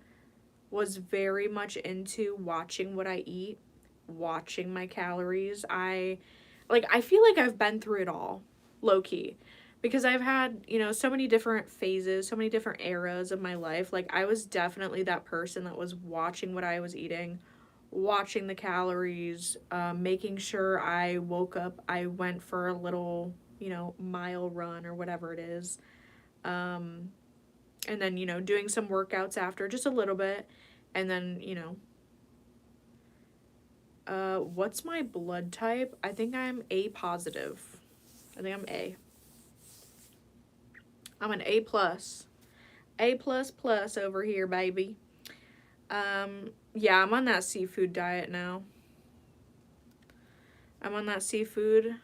was very much into watching what I eat, watching my calories. I feel like I've been through it all, low key. Because I've had, you know, so many different phases, so many different eras of my life. Like, I was definitely that person that was watching what I was eating, watching the calories, making sure I woke up, I went for a little, you know, mile run or whatever it is. And then, you know, doing some workouts after, just a little bit. And then, you know, what's my blood type? I think I'm A positive. I think I'm A. I'm an A plus. A plus plus over here, baby. Yeah, I'm on that seafood diet now. I'm on that seafood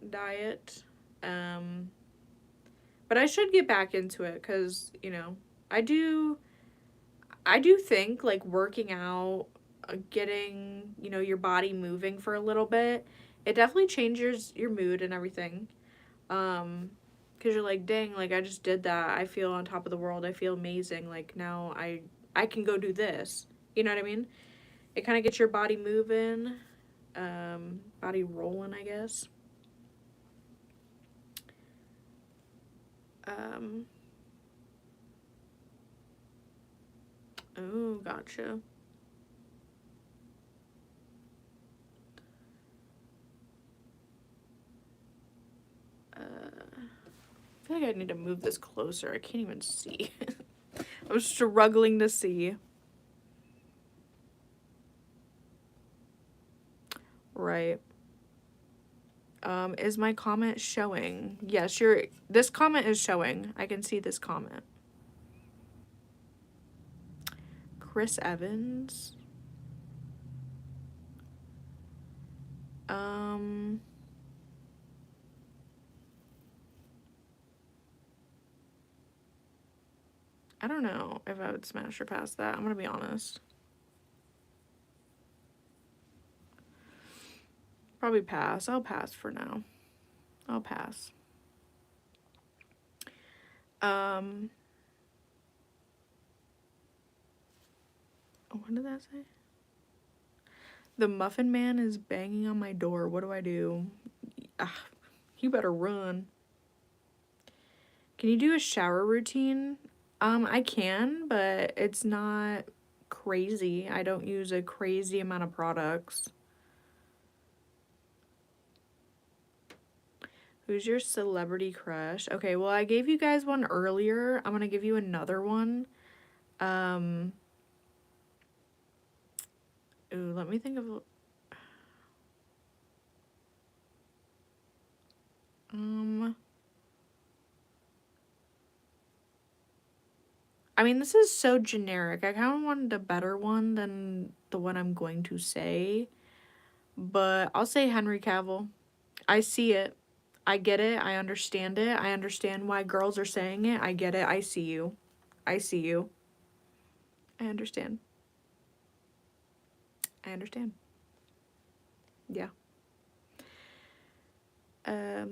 diet. But I should get back into it because, you know, I do think like working out, getting, you know, your body moving for a little bit, it definitely changes your mood and everything. Because you're like, dang, like I just did that. I feel on top of the world. I feel amazing. Like now I can go do this. You know what I mean? It kind of gets your body moving, body rolling, I guess. Oh, gotcha. feel like I need to move this closer. I can't even see. I'm struggling to see. Right. Is my comment showing? Yes, this comment is showing. I can see this comment. Chris Evans. I don't know if I would smash or pass that. I'm gonna be honest. Probably pass. I'll pass for now. I'll pass. What did that say? The Muffin Man is banging on my door. What do I do? You better run. Can you do a shower routine? I can, but it's not crazy. I don't use a crazy amount of products. Who's your celebrity crush? Okay, well, I gave you guys one earlier. I'm gonna give you another one. Ooh, let me think of... I mean, this is so generic. I kind of wanted a better one than the one I'm going to say. But I'll say Henry Cavill. I see it. I get it. I understand it. I understand why girls are saying it. I get it. I see you. I see you. I understand. I understand. Yeah. Yeah.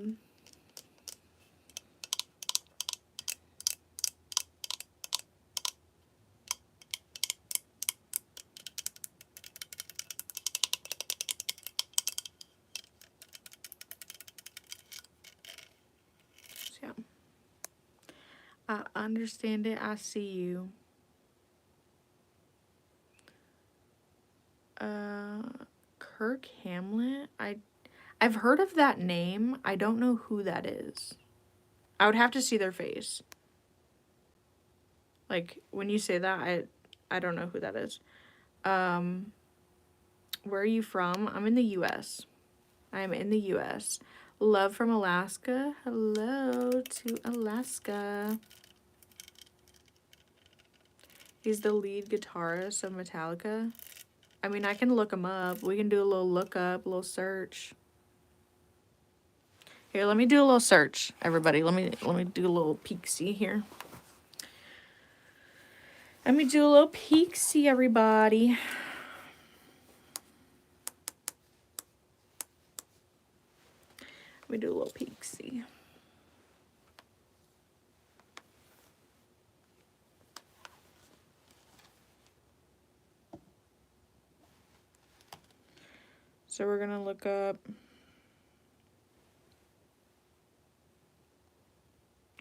I understand it. I see you. Kirk Hamlet? I've heard of that name. I don't know who that is. I would have to see their face. Like, when you say that, I don't know who that is. Where are you from? I'm in the US. I'm in the US. Love from Alaska. Hello to Alaska. He's the lead guitarist of Metallica. I mean, I can look him up. We can do a little lookup, a little search. Here, let me do a little search, everybody. Let me do a little peek-see here. Let me do a little peek-see, everybody. Let me do a little peek-see. So we're gonna look up.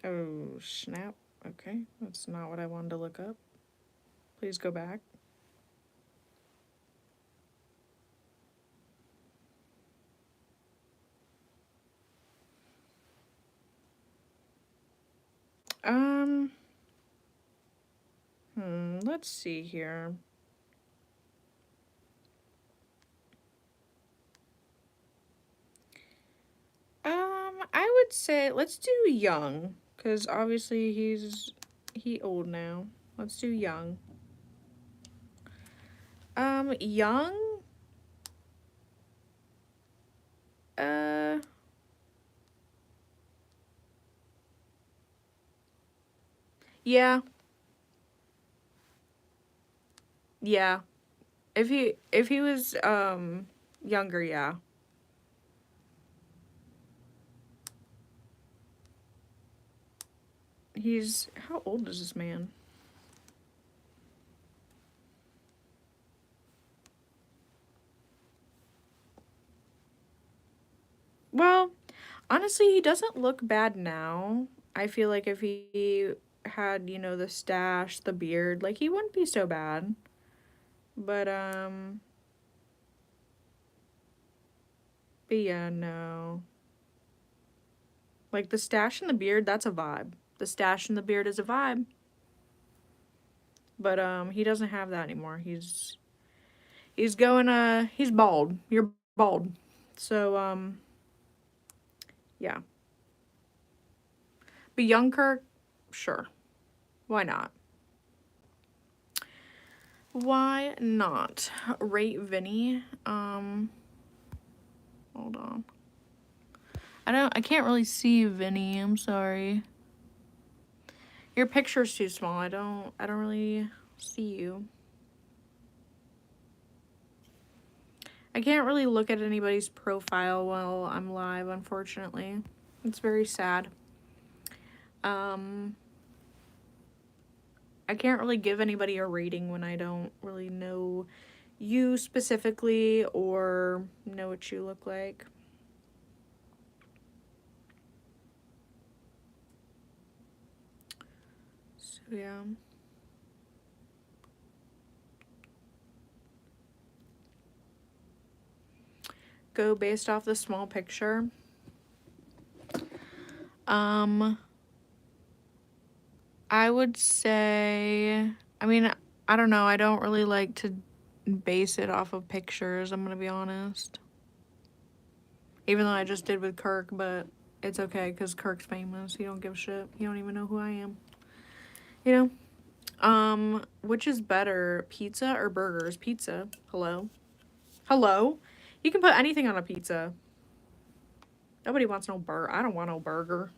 Oh, snap. Okay, that's not what I wanted to look up. Please go back. Let's see here. I would say let's do young, because obviously he old now. Let's do young. Young. Yeah. Yeah. If he was younger, yeah. How old is this man? Well, honestly, he doesn't look bad now. I feel like if he had, you know, the stash, the beard, like he wouldn't be so bad. But yeah, no. Like, the stash and the beard, that's a vibe. The stash and the beard is a vibe. But, he doesn't have that anymore. He's going, he's bald. You're bald. So, yeah. But young Kirk, sure. Why not? Why not? Rate Vinny. Hold on. I can't really see Vinny. I'm sorry. Your picture's too small. I don't really see you. I can't really look at anybody's profile while I'm live, unfortunately. It's very sad. I can't really give anybody a rating when I don't really know you specifically or know what you look like. So, yeah. Go based off the small picture. I would say, I mean, I don't know. I don't really like to base it off of pictures, I'm gonna be honest. Even though I just did with Kirk, but it's okay because Kirk's famous. He don't give a shit. He don't even know who I am. You know? Which is better, pizza or burgers? Pizza. Hello? Hello? You can put anything on a pizza. Nobody wants no burger. I don't want no burger.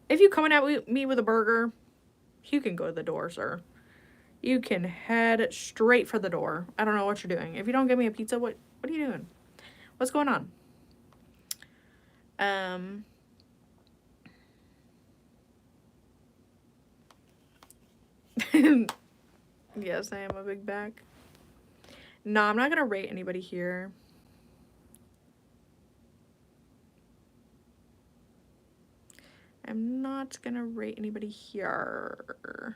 If you coming at me with a burger, you can go to the door, sir. You can head straight for the door. I don't know what you're doing. If you don't give me a pizza, what are you doing? What's going on? Yes, I am a big back. No, I'm not gonna rate anybody here. I'm not gonna rate anybody here.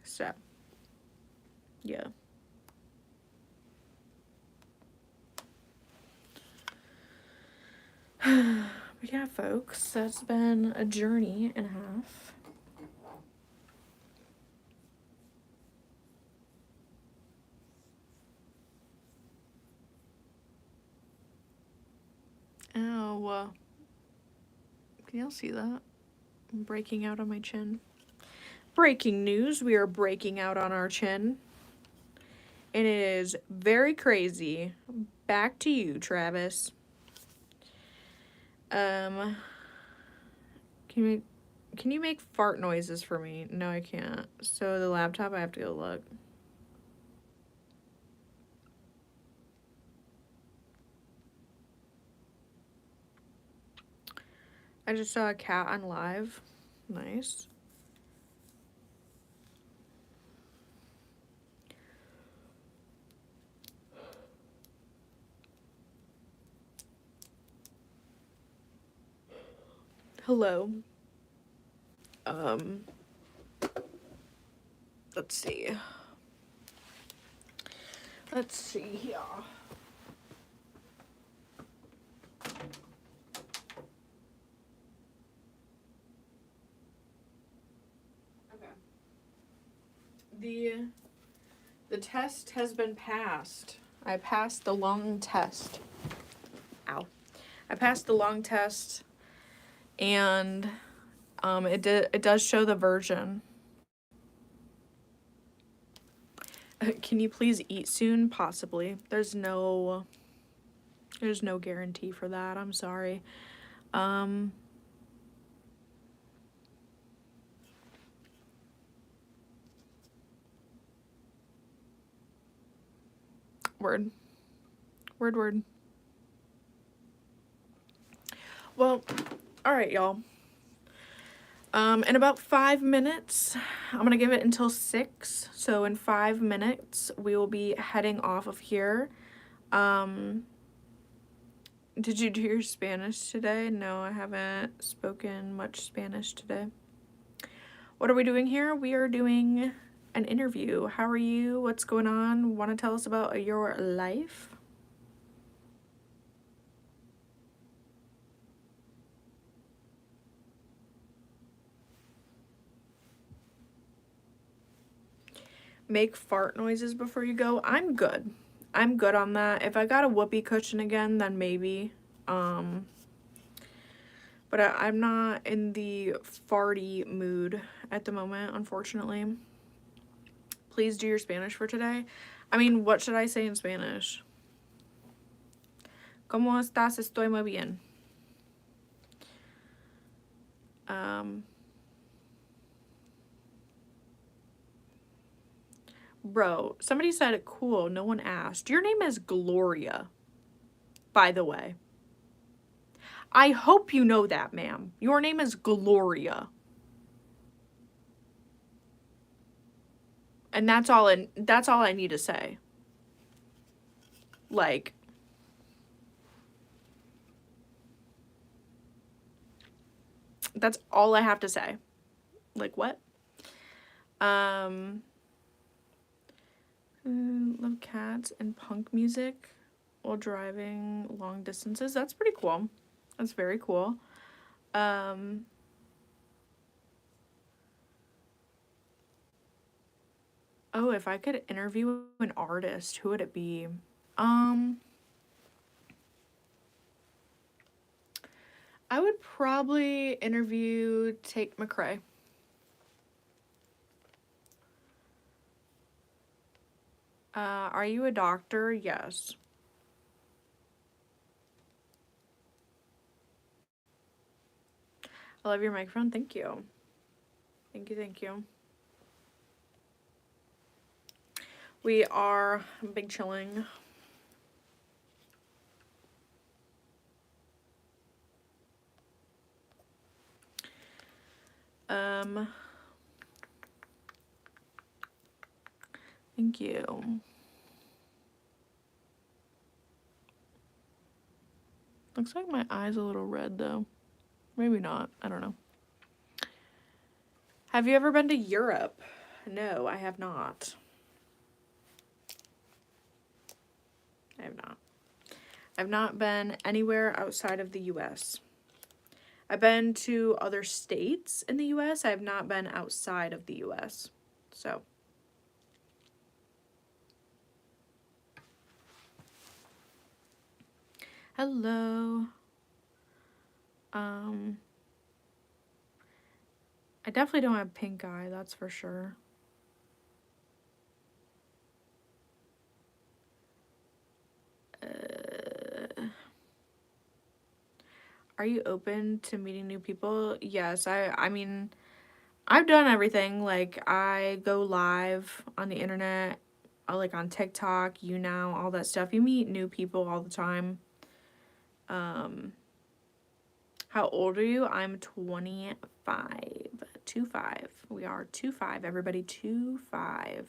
So, yeah. But yeah, folks, that's been a journey and a half. Oh, can y'all see that? I'm breaking out on my chin. Breaking news, we are breaking out on our chin. It is very crazy. Back to you, Travis. Can you make fart noises for me? No, I can't. So the laptop, I have to go look. I just saw a cat on live. Nice. Hello. Let's see. Let's see here. Okay. The test has been passed. I passed the long test. Ow. I passed the long test, and it does show the version. Can you please eat soon? Possibly. There's no guarantee for that. I'm sorry. Word. Well, all right, y'all. In about 5 minutes, I'm gonna give it until 6. So in 5 minutes, we will be heading off of here. Did you do your Spanish today? No, I haven't spoken much Spanish today. What are we doing here? We are doing an interview. How are you? What's going on? Want to tell us about your life? Make fart noises before you go. I'm good. I'm good on that. If I got a whoopee cushion again, then maybe. But I'm not in the farty mood at the moment, unfortunately. Please do your Spanish for today. I mean, what should I say in Spanish? ¿Cómo estás? Estoy muy bien. Bro, somebody said, cool, no one asked. Your name is Gloria, by the way. I hope you know that, ma'am. Your name is Gloria. And that's all I need to say. Like, that's all I have to say. Like, what? Love cats and punk music while driving long distances. That's pretty cool. That's very cool. Oh, if I could interview an artist, who would it be? I would probably interview Tate McRae. Are you a doctor? Yes. I love your microphone. Thank you. Thank you, thank you. We are big chilling. Thank you. Looks like my eye's a little red though. Maybe not. I don't know. Have you ever been to Europe? No, I have not. I have not. I've not been anywhere outside of the US. I've been to other states in the US. I have not been outside of the US. So. Hello. I definitely don't have pink eye, that's for sure. Are you open to meeting new people? Yes, I mean, I've done everything. Like, I go live on the internet, like on TikTok, YouNow, all that stuff. You meet new people all the time. How old are you? I'm 25. 25. We are 25, everybody. 25.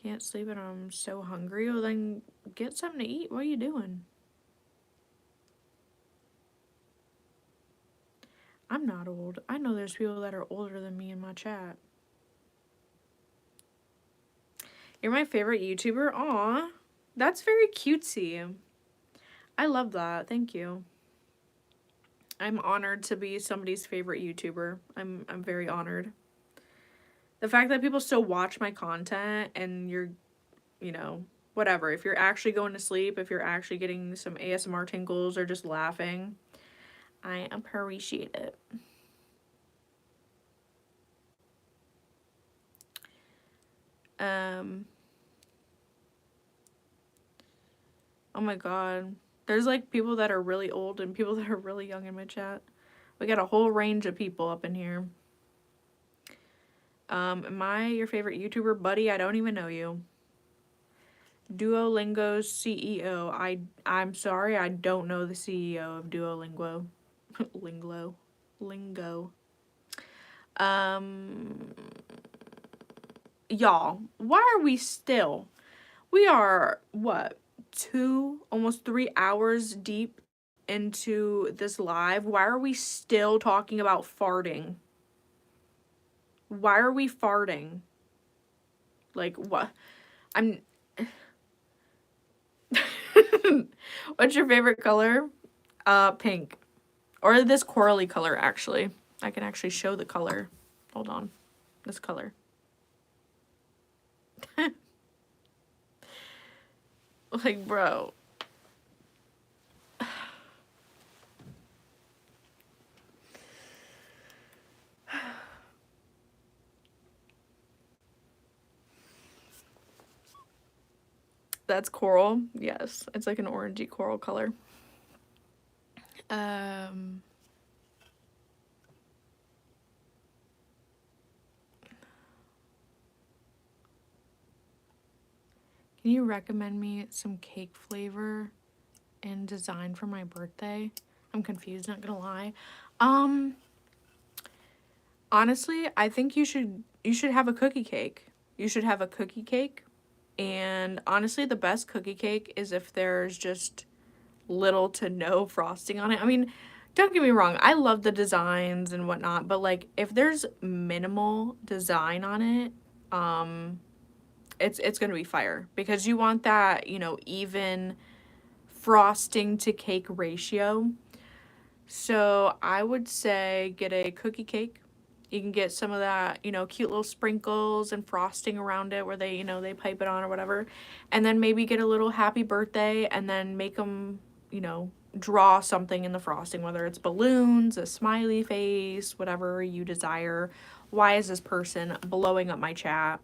Can't sleep and I'm so hungry. Well, then get something to eat. What are you doing? I'm not old. I know there's people that are older than me in my chat. You're my favorite YouTuber? Aw, that's very cutesy. I love that. Thank you. I'm honored to be somebody's favorite YouTuber. I'm very honored. The fact that people still watch my content and you're, you know, whatever. If you're actually going to sleep, if you're actually getting some ASMR tingles or just laughing, I appreciate it. Oh my god. There's like people that are really old and people that are really young in my chat. We got a whole range of people up in here. Am I your favorite YouTuber? Buddy, I don't even know you. Duolingo's CEO. I'm sorry, I don't know the CEO of Duolingo. Lingo. Y'all, why are we still? We are, what, almost 3 hours deep into this live. Why are we still talking about farting? Why are we farting? Like, what? What's your favorite color? Pink. Or this corally color, actually. I can actually show the color. Hold on. This color. Like, bro. That's coral. Yes, it's like an orangey coral color. Can you recommend me some cake flavor and design for my birthday? I'm confused, not gonna lie. Honestly, I think you should have a cookie cake. You should have a cookie cake. And honestly, the best cookie cake is if there's just little to no frosting on it. I mean, don't get me wrong, I love the designs and whatnot, but like if there's minimal design on it, it's gonna be fire, because you want that, you know, even frosting to cake ratio. So I would say get a cookie cake. You can get some of that, you know, cute little sprinkles and frosting around it where they, you know, they pipe it on or whatever. And then maybe get a little happy birthday and then make them, you know, draw something in the frosting, whether it's balloons, a smiley face, whatever you desire. Why is this person blowing up my chat?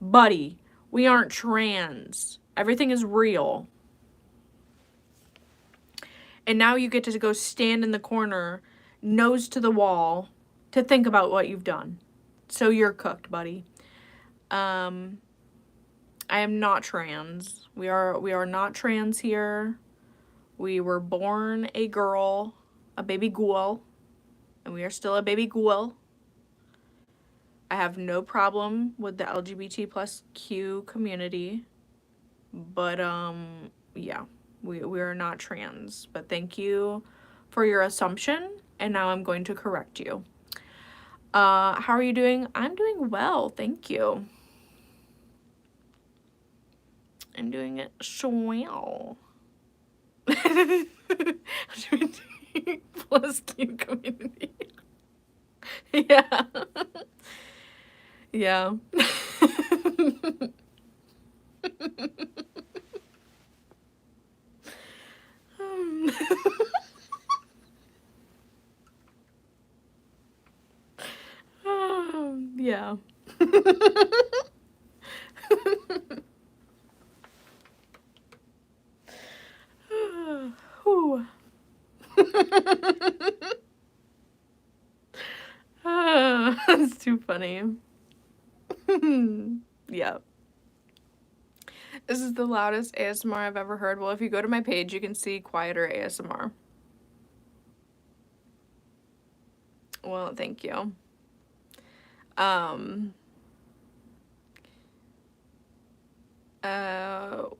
Buddy, we aren't trans. Everything is real. And now you get to go stand in the corner, nose to the wall, to think about what you've done. So you're cooked, buddy. I am not trans. We are not trans here. We were born a girl, a baby ghoul, and we are still a baby ghoul. I have no problem with the LGBT plus Q community, but yeah, we are not trans. But thank you for your assumption, and now I'm going to correct you. How are you doing? I'm doing well, thank you. I'm doing it so well. Plus Q community. Yeah. Yeah. Yeah. Whew. That's too funny. Yeah. This is the loudest ASMR I've ever heard. Well, if you go to my page, you can see quieter ASMR. Well, thank you.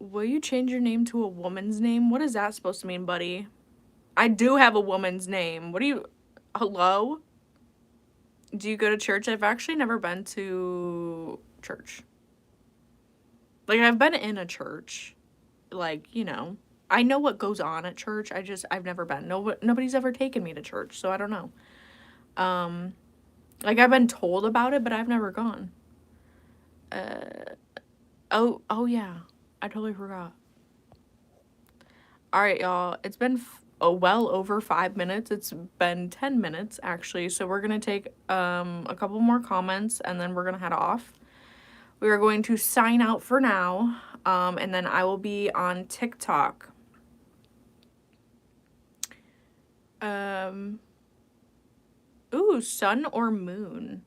Will you change your name to a woman's name? What is that supposed to mean, buddy? I do have a woman's name. What do you... Hello? Do you go to church? I've actually never been to church. Like, I've been in a church. Like, you know, I know what goes on at church. I've never been. Nobody's ever taken me to church, so I don't know. Like, I've been told about it, but I've never gone. Oh yeah. I totally forgot. Alright, y'all. It's been well over 5 minutes. It's been 10 minutes, actually. So we're going to take a couple more comments, and then we're going to head off. We are going to sign out for now, and then I will be on TikTok. Ooh, sun or moon?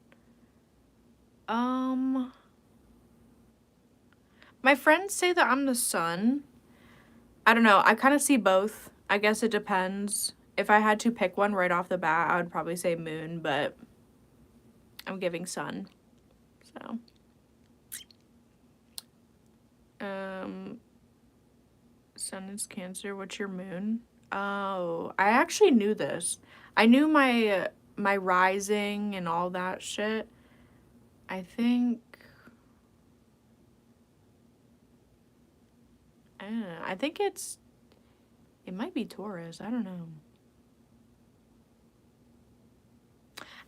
My friends say that I'm the sun. I don't know. I kind of see both. I guess it depends. If I had to pick one right off the bat, I would probably say moon, but I'm giving sun. So. Sun is Cancer. What's your moon? Oh, I actually knew this. I knew my rising and all that shit. I think... I don't know. I think it might be Taurus. I don't know.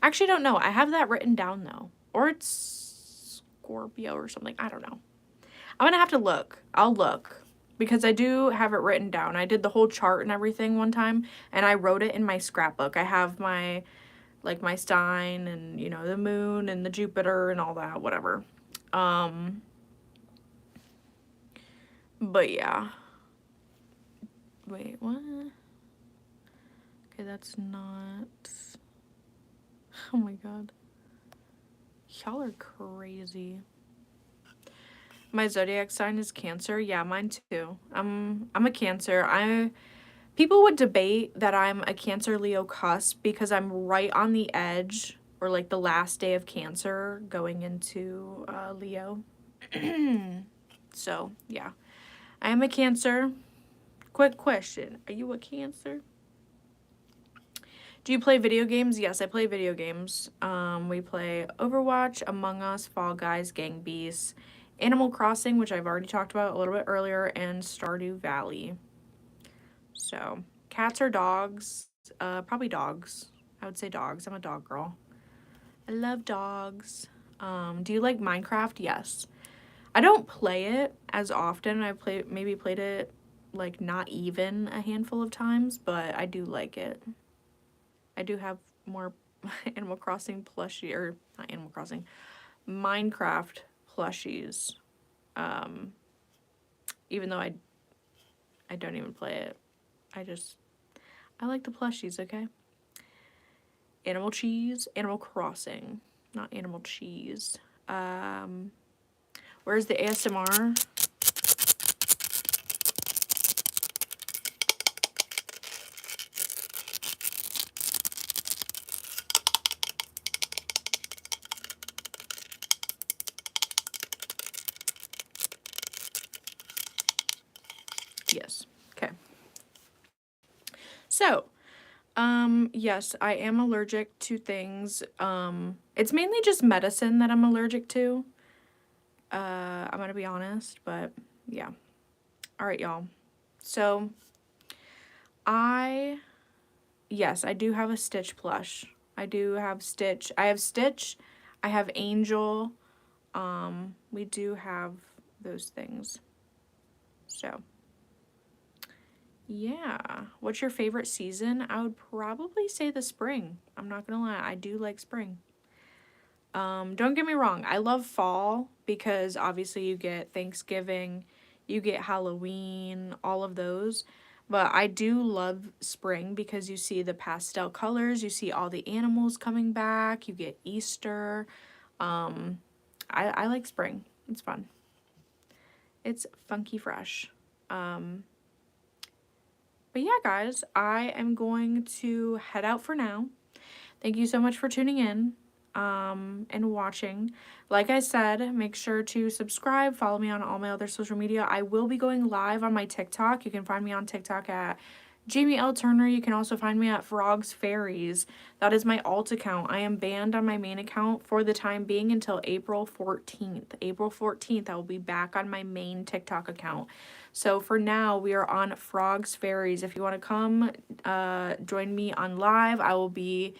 Actually, don't know. I have that written down, though. Or it's Scorpio or something. I don't know. I'm gonna have to look. I'll look. Because I do have it written down. I did the whole chart and everything one time, and I wrote it in my scrapbook. I have my, like, my sign and, you know, the moon and the Jupiter and all that, whatever. But yeah. Wait, what? Okay, that's not... Oh my god. Y'all are crazy. My zodiac sign is Cancer. Yeah, mine too. I'm a Cancer. People would debate that I'm a Cancer Leo cusp because I'm right on the edge, or like the last day of Cancer going into Leo. So, yeah. I am a Cancer. Quick question. Are you a Cancer? Do you play video games? Yes, I play video games. We play Overwatch, Among Us, Fall Guys, Gang Beasts, Animal Crossing, which I've already talked about a little bit earlier, and Stardew Valley. So, cats or dogs? Probably dogs. I would say dogs. I'm a dog girl. I love dogs. Do you like Minecraft? Yes. I don't play it as often. I've maybe played it like not even a handful of times, but I do like it. I do have more Animal Crossing plushie, or not Animal Crossing, Minecraft plushies. Even though I don't even play it. I like the plushies, okay? Animal cheese, Animal Crossing, not Animal cheese. Where's the ASMR? Yes. Okay. So, yes, I am allergic to things. It's mainly just medicine that I'm allergic to. I'm gonna be honest, but yeah. All right, y'all. So, yes, I do have a Stitch plush. I do have Stitch. I have Stitch. I have Angel. We do have those things. So, yeah. What's your favorite season? I would probably say the spring. I'm not gonna lie. I do like spring. Don't get me wrong. I love fall because obviously you get Thanksgiving, you get Halloween, all of those. But I do love spring because you see the pastel colors, you see all the animals coming back, you get Easter. I like spring. It's fun. It's funky fresh. But yeah, guys, I am going to head out for now. Thank you so much for tuning in and watching. Like I said, make sure to subscribe, follow me on all my other social media. I will be going live on my TikTok. You can find me on TikTok at Jamie L. Turner. You can also find me at frogsfaeries. That is my alt account. I am banned on my main account for the time being until April 14th. April 14th, I will be back on my main TikTok account. So for now, we are on frogsfaeries. If you want to come join me on live, I will be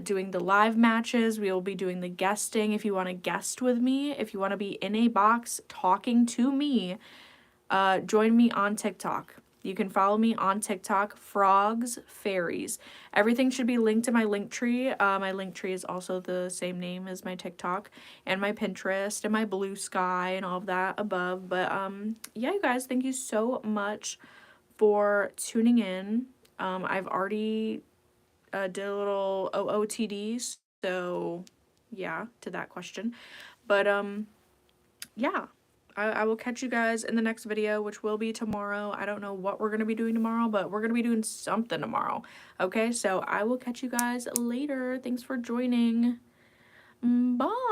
doing the live matches. We will be doing the guesting. If you want to guest with me, if you want to be in a box talking to me, join me on TikTok. You can follow me on TikTok, frogsfaeries. Everything should be linked to my Linktree. My Linktree is also the same name as my TikTok, and my Pinterest, and my Blue Sky, and all of that above. But yeah, you guys, thank you so much for tuning in. I've already did a little OOTD, so yeah, to that question. But yeah, I will catch you guys in the next video, which will be tomorrow. I don't know what we're going to be doing tomorrow, but we're going to be doing something tomorrow. Okay, so I will catch you guys later. Thanks for joining. Bye.